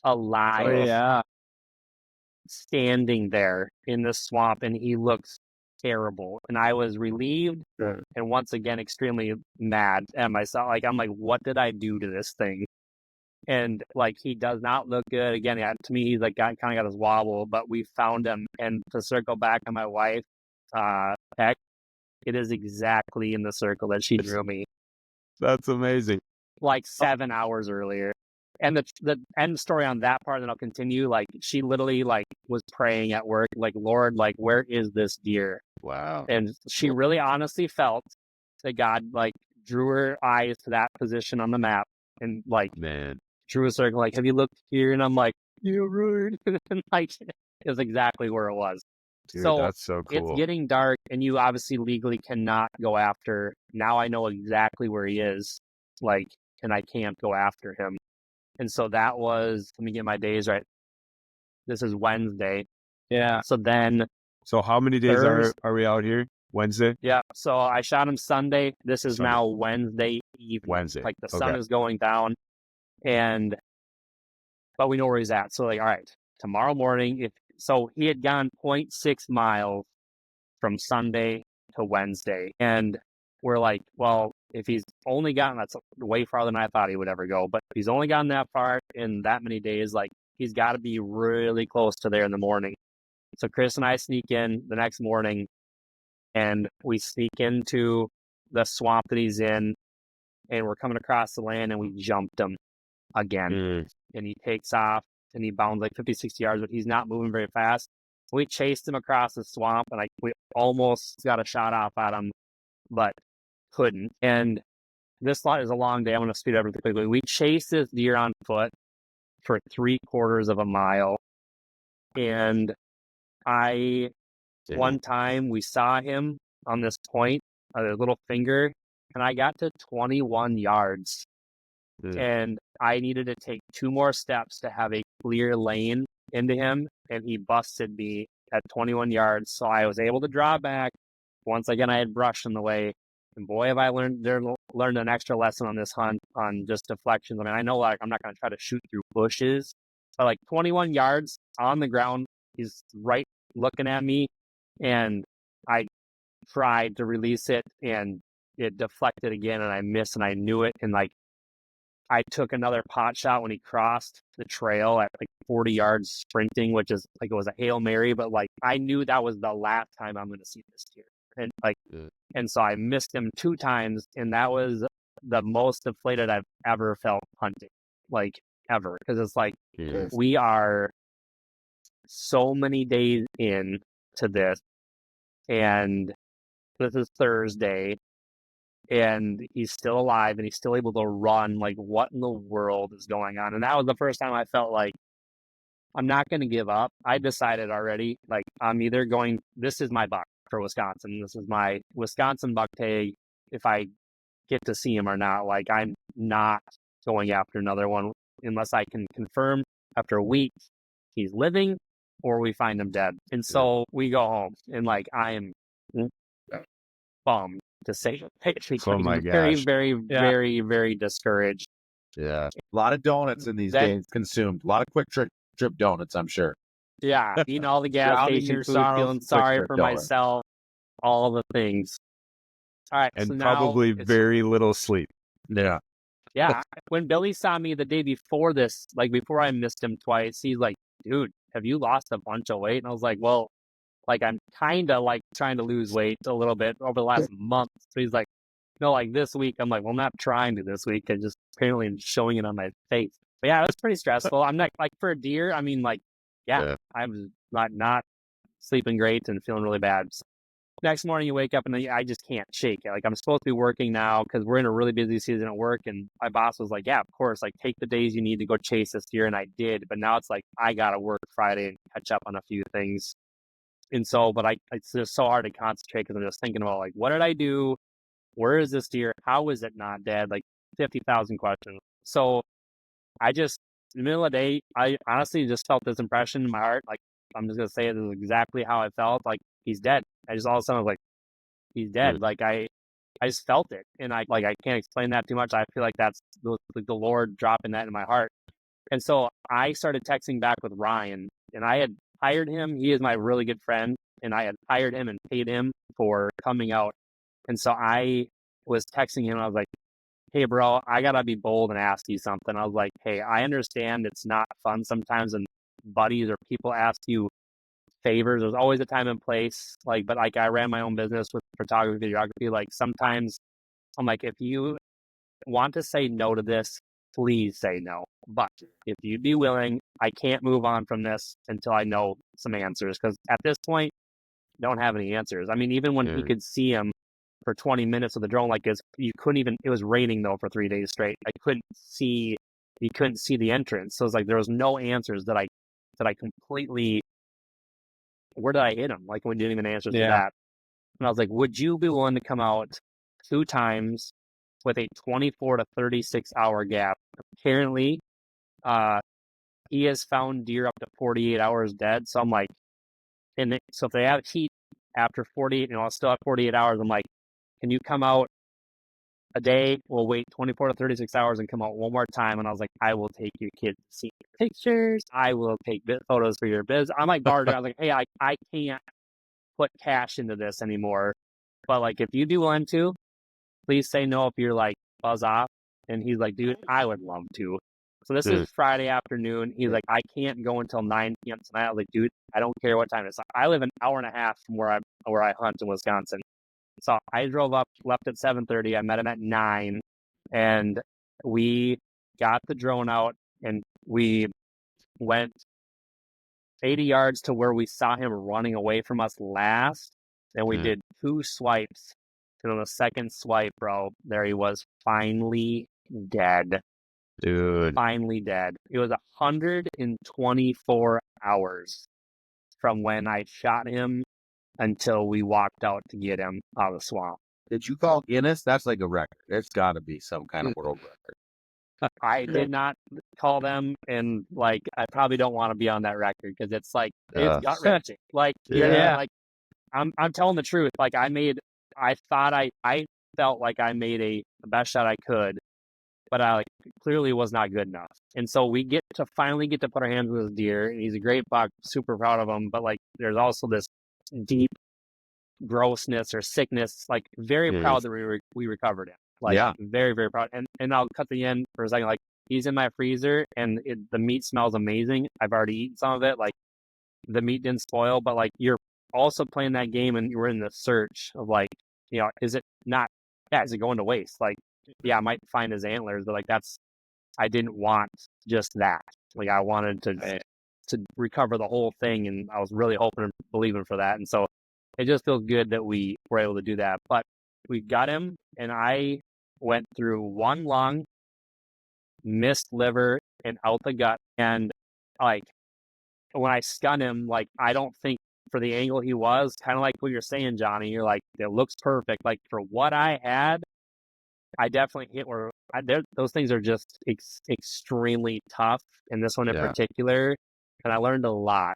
Oh, yeah. Standing there in the swamp, and he looks terrible. And I was relieved and once again extremely mad at myself. Like, I'm like, what did I do to this thing? And like, he does not look good. Again, to me, he's like kind of got his wobble, but we found him. And to circle back on my wife, Peck, it is exactly in the circle that she drew me. That's amazing. Like 7 hours earlier. And the end story on that part, and then I'll continue. Like, she literally like was praying at work, like, Lord, like, where is this deer? Wow. And she really honestly felt that God like drew her eyes to that position on the map, and like, Man. drew a circle, like, have you looked here? And I'm like, you're rude. And like, it was exactly where it was. Dude, so that's so it's cool. getting dark, and you obviously legally cannot go after. Now I know exactly where he is, like, and I can't go after him. And so that was, let me get my days right. This is Wednesday. Yeah. So then So how many days are we out here? Wednesday? Yeah. So I shot him Sunday. This is Sunday. now Wednesday evening. Wednesday. Like the sun is going down, but we know where he's at. So like, all right, tomorrow morning, so he had gone 0.6 miles from Sunday to Wednesday. And we're like, well, if he's only gotten, that's way farther than I thought he would ever go, but if he's only gotten that far in that many days, like he's got to be really close to there in the morning. So Chris and I sneak in the next morning, and we sneak into the swamp that he's in, and we're coming across the land, and we jumped him again. And he takes off, and he bounds like 50, 60 yards, but he's not moving very fast. We chased him across the swamp, and we almost got a shot off at him, but couldn't. And this is a long day. I'm going to speed it up really quickly. We chased this deer on foot for 3/4 of a mile. And one time we saw him on this point, a little finger, and I got to 21 yards. And I needed to take 2 more steps to have a clear lane into him, and he busted me at 21 yards. So I was able to draw back. Once again, I had brush in the way. And boy, have I learned an extra lesson on this hunt on just deflections. I mean, I know like I'm not going to try to shoot through bushes, but like 21 yards on the ground, he's right looking at me, and I tried to release it, and it deflected again, and I missed, and I knew it, and like I took another pot shot when he crossed the trail at like 40 yards sprinting, which is like, it was a Hail Mary, but like I knew that was the last time I'm going to see this deer. And like, and so I missed him 2 times, and that was the most deflated I've ever felt hunting, like ever. Cause it's like, we are so many days in to this, and this is Thursday, and he's still alive, and he's still able to run. Like, what in the world is going on? And that was the first time I felt like I'm not going to give up. I decided already, like, I'm either going, this is my buck for Wisconsin. This is my Wisconsin buck tag. If I get to see him or not, like, I'm not going after another one unless I can confirm after a week he's living or we find him dead. And so we go home, and like, I am bummed to say, Oh my very, gosh. very, very, very discouraged. Yeah. A lot of donuts in these days consumed. A lot of quick trip donuts, I'm sure. Yeah. Eating all the gas station food, feeling sorry for myself, all the things. All right. And so probably very little sleep. Yeah. Yeah. When Billy saw me the day before this, like before I missed him twice, he's like, dude, have you lost a bunch of weight? And I was like, well, like, I'm kind of like trying to lose weight a little bit over the last month. So he's like, no, like this week. I'm like, well, I'm not trying to this week. I just apparently showing it on my face. But yeah, it was pretty stressful. I'm not like, for a deer, I mean, like, I was not sleeping great and feeling really bad. So next morning you wake up and I just can't shake it. Like, I'm supposed to be working now because we're in a really busy season at work. And my boss was like, yeah, of course, like, take the days you need to go chase this deer. And I did. But now it's like, I got to work Friday and catch up on a few things. And so, but it's just so hard to concentrate because I'm just thinking about, like, what did I do? Where is this deer? How is it not dead? Like 50,000 questions. So I just, in the middle of the day, I honestly just felt this impression in my heart. Like, I'm just going to say it is exactly how I felt. Like, he's dead. I just all of a sudden was like, he's dead. Like, I just felt it. And I can't explain that too much. I feel like that's like the Lord dropping that in my heart. And so I started texting back with Ryan, and I had hired him. He is my really good friend, and I had hired him and paid him for coming out. And so I was texting him. I was like, hey, bro, I got to be bold and ask you something. I was like, hey, I understand it's not fun sometimes, and buddies or people ask you favors. There's always a time and place. Like, but like, I ran my own business with photography, videography. Like, sometimes I'm like, if you want to say no to this, please say no. But if you'd be willing, I can't move on from this until I know some answers. Because at this point, I don't have any answers. I mean, even when he could see him for 20 minutes with the drone like this, you couldn't even, it was raining though for 3 days straight. You couldn't see the entrance. So it's like, there was no answers that I completely where did I hit him? Like, we didn't even answer to that. And I was like, would you be willing to come out 2 times with a 24 to 36 hour gap? Apparently, he has found deer up to 48 hours dead. So I'm like, so if they have heat after 48, I'll still have 48 hours. I'm like, can you come out a day? We'll wait 24 to 36 hours and come out one more time. And I was like, I will take your kids to see pictures. I will take photos for your biz. I'm like, Barter, I was like, hey, I can't put cash into this anymore. But like, if you do want to, please say no if you're like buzz off. And he's like, dude, I would love to. So this is Friday afternoon. He's like, I can't go until 9 p.m. tonight. I was like, dude, I don't care what time it is. I live an hour and a half from where I hunt in Wisconsin. So I drove up, left at 7:30. I met him at 9, and we got the drone out, and we went 80 yards to where we saw him running away from us last. Then we did 2 swipes. And on the second swipe, bro, there he was, finally dead. Dude. Finally dead. It was 124 hours from when I shot him until we walked out to get him out of the swamp. Did you call Guinness? That's like a record. It's got to be some kind of world record. I did not call them, and like, I probably don't want to be on that record because it's like, it's gut wrenching. Like, like, I'm telling the truth. Like, I felt like I made the best shot I could, but I clearly was not good enough. And so we finally get to put our hands with this deer, and he's a great buck, super proud of him. But like, there's also this deep grossness or sickness, like very proud that we recovered him. Like, very, very proud. And I'll cut the end for a second. Like, he's in my freezer, and the meat smells amazing. I've already eaten some of it. Like, the meat didn't spoil, but like, you're also playing that game, and you're in the search of like, is it going to waste? Like, I might find his antlers, but like, I didn't want just that. Like, I wanted to recover the whole thing, and I was really hoping and believing for that. And so it just feels good that we were able to do that. But we got him, and I went through one lung, missed liver, and out the gut. And like, when I scun him, like, I don't think for the angle he was, kind of like what you're saying, Johnny, you're like, it looks perfect. Like, for what I had, I definitely hit where those things are just extremely tough. And this one in particular, and I learned a lot.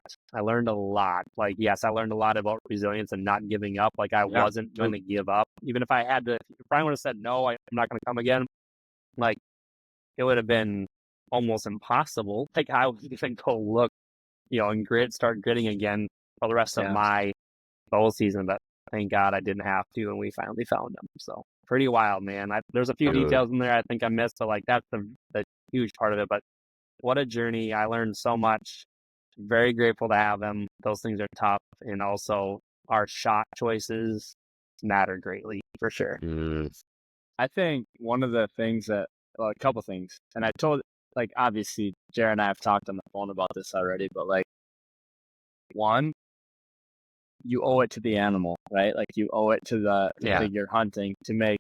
Like, yes, I learned a lot about resilience and not giving up. Like, I wasn't going to give up. Even if I had to, if Brian would have said, no, I'm not going to come again, like, it would have been almost impossible. Like, I was going to go look, and start gritting again for the rest of my bow season. But thank God I didn't have to, and we finally found them. So pretty wild, man. There's a few details in there I think I missed, but like, that's the huge part of it. But what a journey. I learned so much. Very grateful to have them. Those things are tough. And also, our shot choices matter greatly, for sure. I think one of the things a couple things, and I told, like, obviously, Jared and I have talked on the phone about this already, but like, one, you owe it to the animal, right? Like, you owe it to the thing you're hunting to make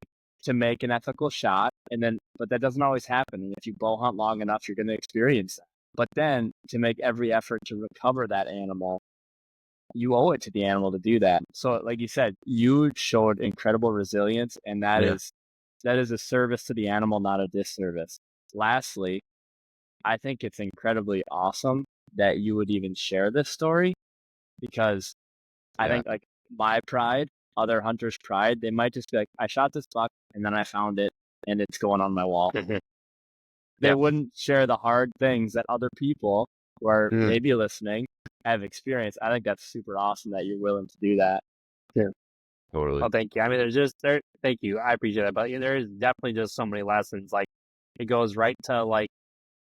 an ethical shot. But that doesn't always happen. And if you bow hunt long enough, you're going to experience that. But then to make every effort to recover that animal, you owe it to the animal to do that. So like you said, you showed incredible resilience, and that is a service to the animal, not a disservice. Lastly, I think it's incredibly awesome that you would even share this story, because I think, like, my pride, other hunters' pride, they might just be like, I shot this buck and then I found it and it's going on my wall. They wouldn't share the hard things that other people who are maybe listening have experienced. I think that's super awesome that you're willing to do that. Yeah. Totally. Well, thank you. I mean, thank you. I appreciate it. But there is definitely just so many lessons. Like, it goes right to like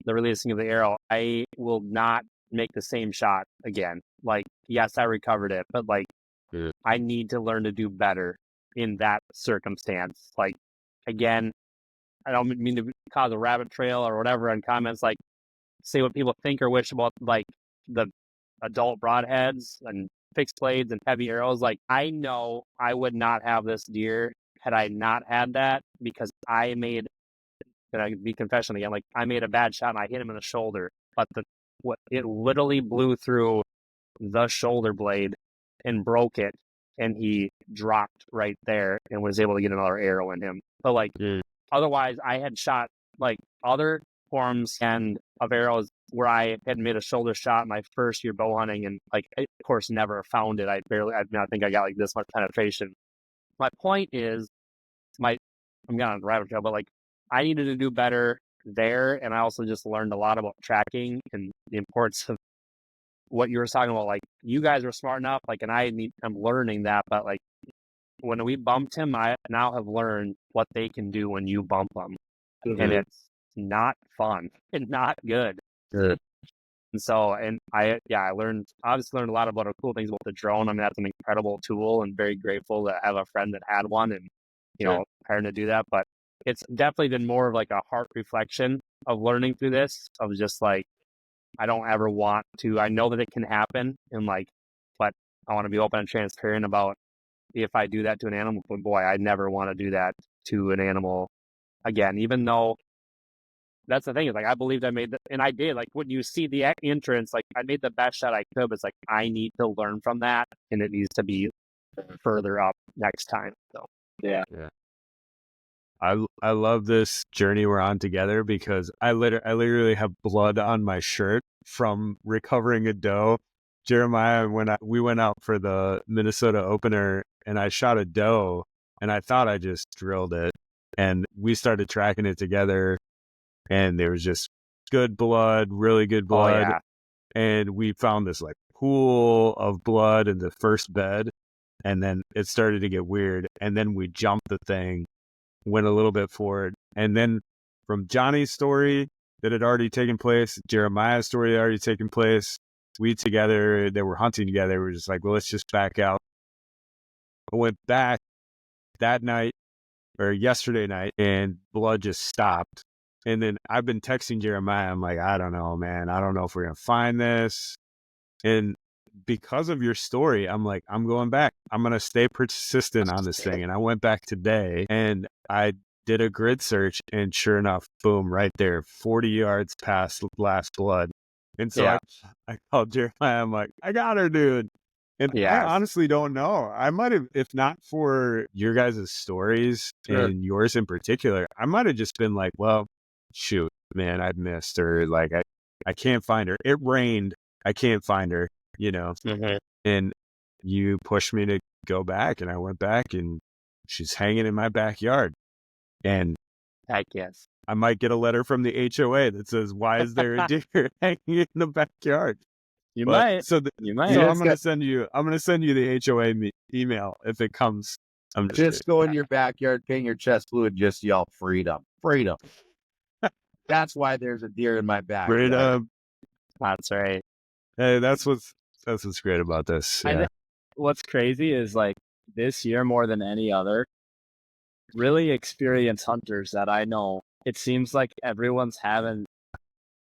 the releasing of the arrow. I will not make the same shot again. Like, yes, I recovered it, but like, I need to learn to do better in that circumstance. Like, again, I don't mean to cause a rabbit trail or whatever in comments, like, say what people think or wish about like the adult broadheads and fixed blades and heavy arrows. Like, I know I would not have this deer had I not had that, because I made, and I be confession again, like, I made a bad shot and I hit him in the shoulder, but it literally blew through the shoulder blade and broke it, and he dropped right there and was able to get another arrow in him. But like otherwise, I had shot like other forms and of arrows where I had made a shoulder shot my first year bow hunting, and like I, of course never found it. I think I got like this much penetration. My point is, I'm going on a rabbit trail, but like I needed to do better there, and I also just learned a lot about tracking and the importance of what you were talking about. Like you guys were smart enough, like, and I'm learning that, but like when we bumped him, I now have learned what they can do when you bump them, and it's not fun and not good. And so, and I obviously learned a lot about cool things about the drone. I mean, that's an incredible tool, and very grateful to have a friend that had one, and you know, hiring to do that. But it's definitely been more of like a heart reflection of learning through this, of just like, I don't ever want to, I know that it can happen, and like, but I want to be open and transparent about if I do that to an animal, but boy, I never want to do that to an animal again, even though that's the thing is like, I believed I made and I did, like when you see the entrance, like I made the best shot I could, but it's like, I need to learn from that, and it needs to be further up next time. So, yeah. I love this journey we're on together, because I literally have blood on my shirt from recovering a doe. Jeremiah, we went out for the Minnesota opener, and I shot a doe, and I thought I just drilled it, and we started tracking it together, and there was just good blood, really good blood. And we found this like pool of blood in the first bed, and then it started to get weird, and then we jumped the thing, went a little bit forward, and then from Jonny's story that had already taken place, Jeremiah's story had already taken place, we together that were hunting together, we're just like, well, let's just back out. I went back that night or yesterday night, and blood just stopped. And then I've been texting Jeremiah. I'm like, I don't know, man. I don't know if we're going to find this. And because of your story, I'm like, I'm going back. I'm going to stay persistent on this thing. And I went back today, and I did a grid search, and sure enough, boom, right there, 40 yards past last blood. And so I called Jeremiah. I'm like, I got her, dude. And I honestly don't know. I might have, if not for your guys' stories and yours in particular, I might have just been like, well, shoot, man, I missed her. Like, I can't find her. It rained. I can't find her, you know. And you pushed me to go back, and I went back, and she's hanging in my backyard. And I guess I might get a letter from the HOA that says, why is there a deer hanging in the backyard? You might. So I'm going to send you the HOA email if it comes. I'm just go in your backyard, paint your chest blue, and just yell freedom. Freedom. That's why there's a deer in my backyard. Freedom. That's right. Hey, that's what's great about this. Yeah. I think what's crazy is like this year more than any other, really experienced hunters that I know, it seems like everyone's having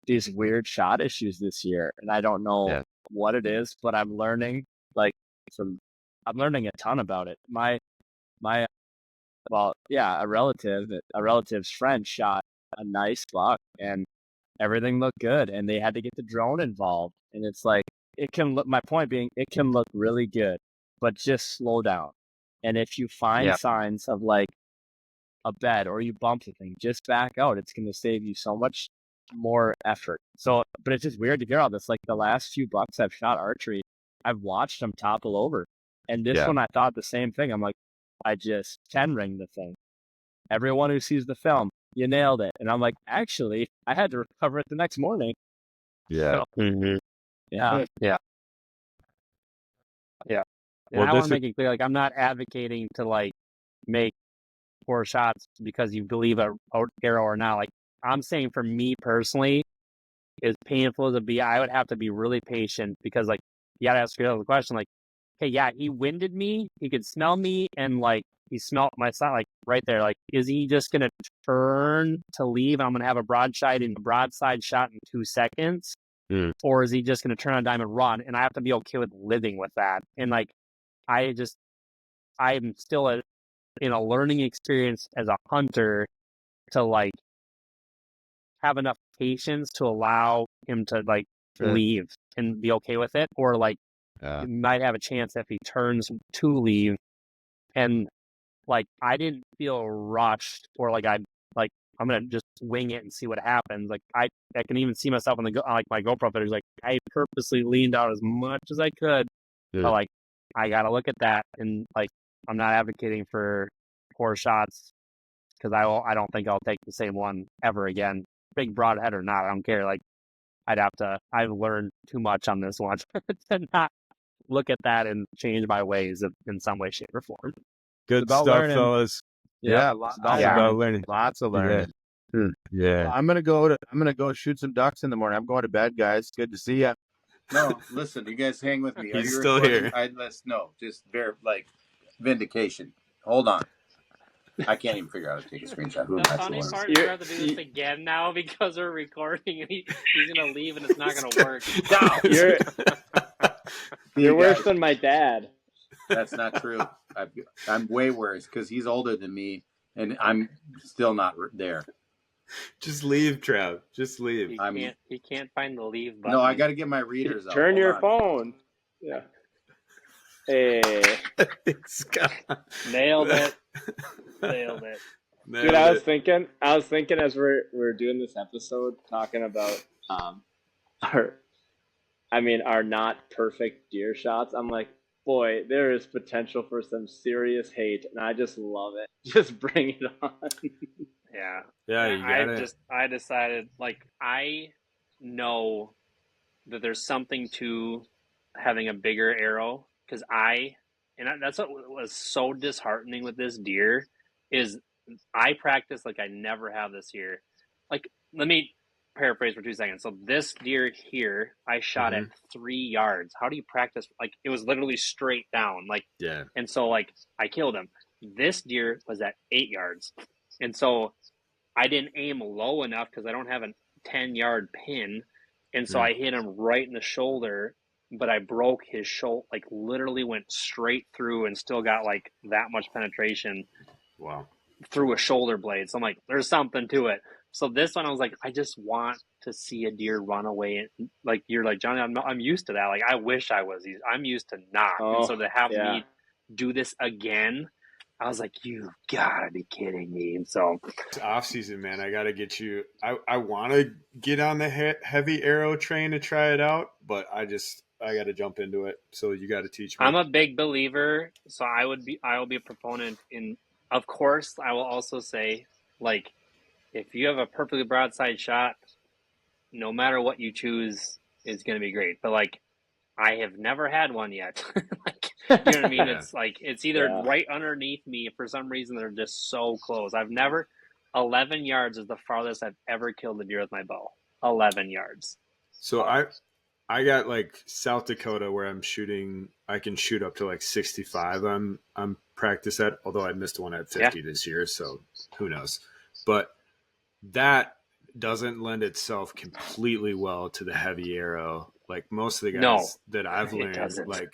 these weird shot issues this year, and I don't know what it is, but I'm learning I'm learning a ton about it. A relative's friend shot a nice buck, and everything looked good, and they had to get the drone involved, and it's like, my point being, it can look really good, but just slow down. And if you find signs of like a bed or you bump the thing, just back out. It's going to save you so much more effort. So, but it's just weird to hear all this. Like the last few bucks I've shot archery, I've watched them topple over. And this one, I thought the same thing. I'm like, I just 10-ring the thing. Everyone who sees the film, you nailed it. And I'm like, actually, I had to recover it the next morning. Yeah. So, yeah. And Well, I want to make it clear, like, I'm not advocating to like make poor shots because you believe a arrow or not. Like, I'm saying for me personally, as painful as it be, I would have to be really patient, because like, you gotta ask yourself the question, like, hey, he winded me, he could smell me, and like, he smelled my side, like right there. Like, is he just gonna turn to leave? I'm gonna have a broadside shot in 2 seconds, or is he just gonna turn on a dime and run? And I have to be okay with living with that. And like, I'm still in a learning experience as a hunter to like have enough patience to allow him to like leave and be okay with it, or like you might have a chance if he turns to leave. And like, I didn't feel rushed or like I'm gonna just wing it and see what happens. Like I can even see myself on the like my GoPro footage. Like I purposely leaned out as much as I could, but like I gotta look at that, and like I'm not advocating for poor shots because I don't think I'll take the same one ever again, big broadhead or not. I don't care. Like I've learned too much on this one to not look at that and change my ways in some way, shape, or form. Good stuff, learning. fellas. Yeah, lots about learning. Lots of learning. Yeah. I'm gonna go shoot some ducks in the morning. I'm going to bed, guys. Good to see you. No, listen, you guys hang with me. Are He's you still recording? here. Just vindication. Hold on. I can't even figure out how to take a screenshot. Who am I Funny fooling? part, we have to do this again now because we're recording, and he's gonna leave, and it's not gonna work. You're worse than my dad. That's not true. I'm way worse because he's older than me, and I'm still not there. Just leave, Trav. Just leave. He can't find the leave button. No, I got to get my readers up. Turn Hold your on. phone. Yeah. Hey. Nailed it. Nailed it. Dude, I was thinking as we're doing this episode, talking about our not perfect deer shots. I'm like, boy, there is potential for some serious hate, and I just love it. Just bring it on. Yeah. Yeah, you got it. I decided, like, I know that there's something to having a bigger arrow, because that's what was so disheartening with this deer is I practice like I never have this year. Like, let me paraphrase for 2 seconds. So this deer here, I shot at 3 yards. How do you practice? Like, it was literally straight down. Like, Yeah. And so, like, I killed him. This deer was at 8 yards. And so I didn't aim low enough because I don't have a 10-yard pin. And so I hit him right in the shoulder, but I broke his shoulder, like literally went straight through and still got like that much penetration. Wow. Through a shoulder blade. So I'm like, there's something to it. So this one, I was like, I just want to see a deer run away. And like, you're like, Johnny, I'm used to that. Like, I wish I was. I'm used to not. And so to have me do this again, I was like, you gotta be kidding me. And so it's off season, man. I gotta get you. I want to get on the heavy arrow train to try it out, but I gotta jump into it. So you got to teach me. I'm a big believer. So I will be a proponent in. Of course, I will also say, like, if you have a perfectly broadside shot, no matter what you choose is going to be great. But like, I have never had one yet. Like, you know what I mean? It's like, it's either right underneath me. For some reason, they're just so close. 11 yards is the farthest I've ever killed a deer with my bow. 11 yards. So I got like South Dakota where I'm shooting. I can shoot up to like 65. I'm practice at, although I missed one at 50 this year. So who knows? But that doesn't lend itself completely well to the heavy arrow. Like most of the guys that I've learned, like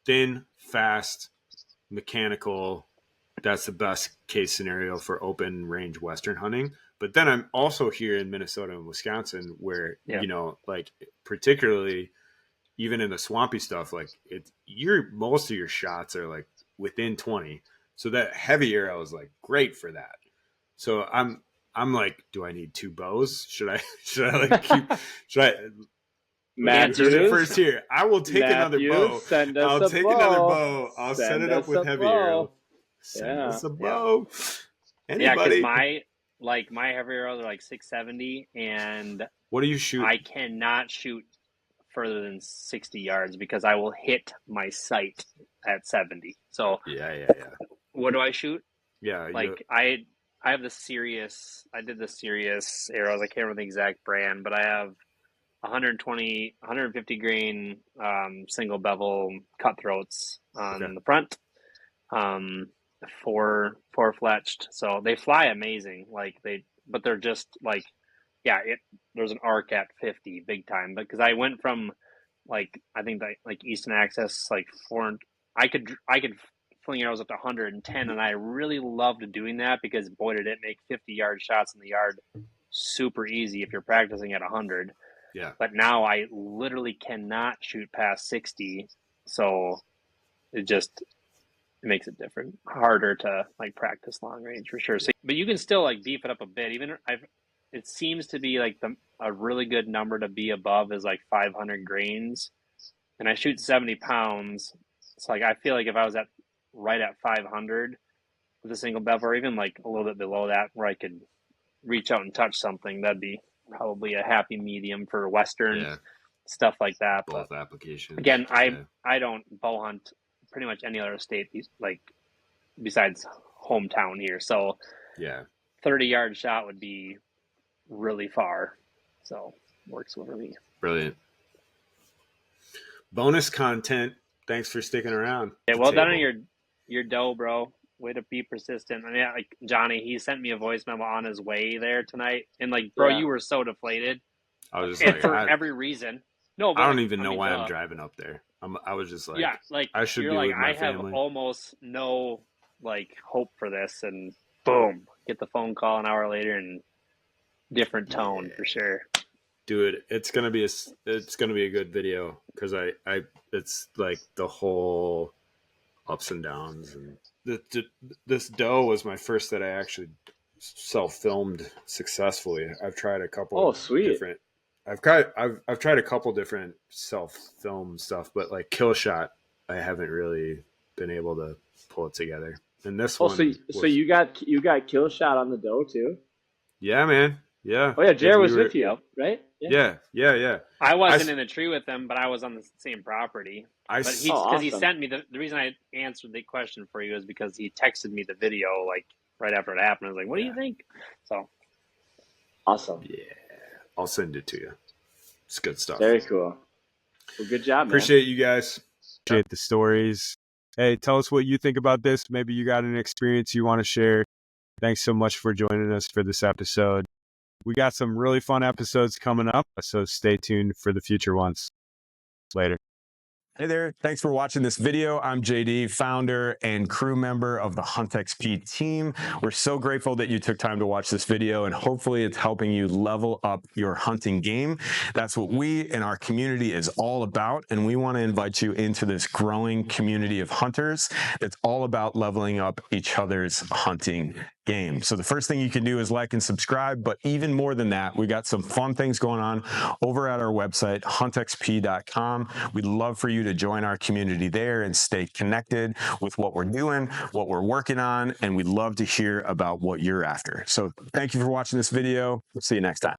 thin, fast, mechanical. That's the best case scenario for open range Western hunting. But then I'm also here in Minnesota and Wisconsin where, you know, like particularly even in the swampy stuff, like most of your shots are like within 20. So that heavy arrow is like great for that. So I'm like, do I need 2 bows? Should I like should I Matthews, first here? I will take another bow. I'll take another bow. I'll set it up with heavy arrow. Send us a bow. Anybody? Yeah, because my heavy arrows are like 670, and what do you shoot? I cannot shoot further than 60 yards because I will hit my sight at 70. So yeah. What do I shoot? Yeah, like I have the Sirius. I did the Sirius arrows. I can't remember the exact brand, but I have 150 grain single bevel cutthroats on the front. 4 fletched, so they fly amazing. But they're just like, there's an arc at 50 big time. But because I went from like, I think that like Easton Access, like 4, I could fling arrows up to 110, and I really loved doing that because boy did it make 50-yard shots in the yard super easy if you're practicing at 100. Yeah. But now I literally cannot shoot past 60. So it makes it different, harder to like practice long range for sure. So, but you can still like beef it up a bit. It seems to be like a really good number to be above is like 500 grains, and I shoot 70 pounds. So like I feel like if I was right at 500 with a single bevel, or even like a little bit below that, where I could reach out and touch something, that'd be probably a happy medium for Western stuff like that. Both but applications. Again, I don't bow hunt pretty much any other state like besides hometown here. So 30-yard shot would be really far. So works for me. Brilliant. Bonus content. Thanks for sticking around. Yeah, well done on your dough, bro. Way to be persistent. I mean, like Johnny, he sent me a voice memo on his way there tonight, and like, bro, you were so deflated. I was just like, for every reason. No, but I don't even know why I'm driving up there. I was just like, I should be with my family. I have almost no like hope for this, and boom, get the phone call an hour later, and different tone for sure. Dude, it's gonna be a good video because it's like the whole ups and downs, and this doe was my first that I actually self-filmed successfully. I've tried a couple different I've tried a couple different self-film stuff, but like kill shot I haven't really been able to pull it together. And this one so you got kill shot on the doe too? Yeah, man. Yeah. Oh yeah, Jared was with you, right? Yeah. I wasn't in the tree with them, but I was on the same property. Because he sent me the reason I answered the question for you is because he texted me the video like right after it happened. I was like, "What do you think?" So awesome. Yeah, I'll send it to you. It's good stuff. Very cool. Well, good job, man. Appreciate you guys. Appreciate the stories. Hey, tell us what you think about this. Maybe you got an experience you want to share. Thanks so much for joining us for this episode. We got some really fun episodes coming up, so stay tuned for the future ones. Later. Hey there, thanks for watching this video. I'm JD, founder and crew member of the HuntXP team. We're so grateful that you took time to watch this video, and hopefully it's helping you level up your hunting game. That's what we in our community is all about, and we want to invite you into this growing community of hunters that's all about leveling up each other's hunting game. So the first thing you can do is like and subscribe, but even more than that, we got some fun things going on over at our website, huntxp.com. We'd love for you to join our community there and stay connected with what we're doing, what we're working on, and we'd love to hear about what you're after. So thank you for watching this video. We'll see you next time.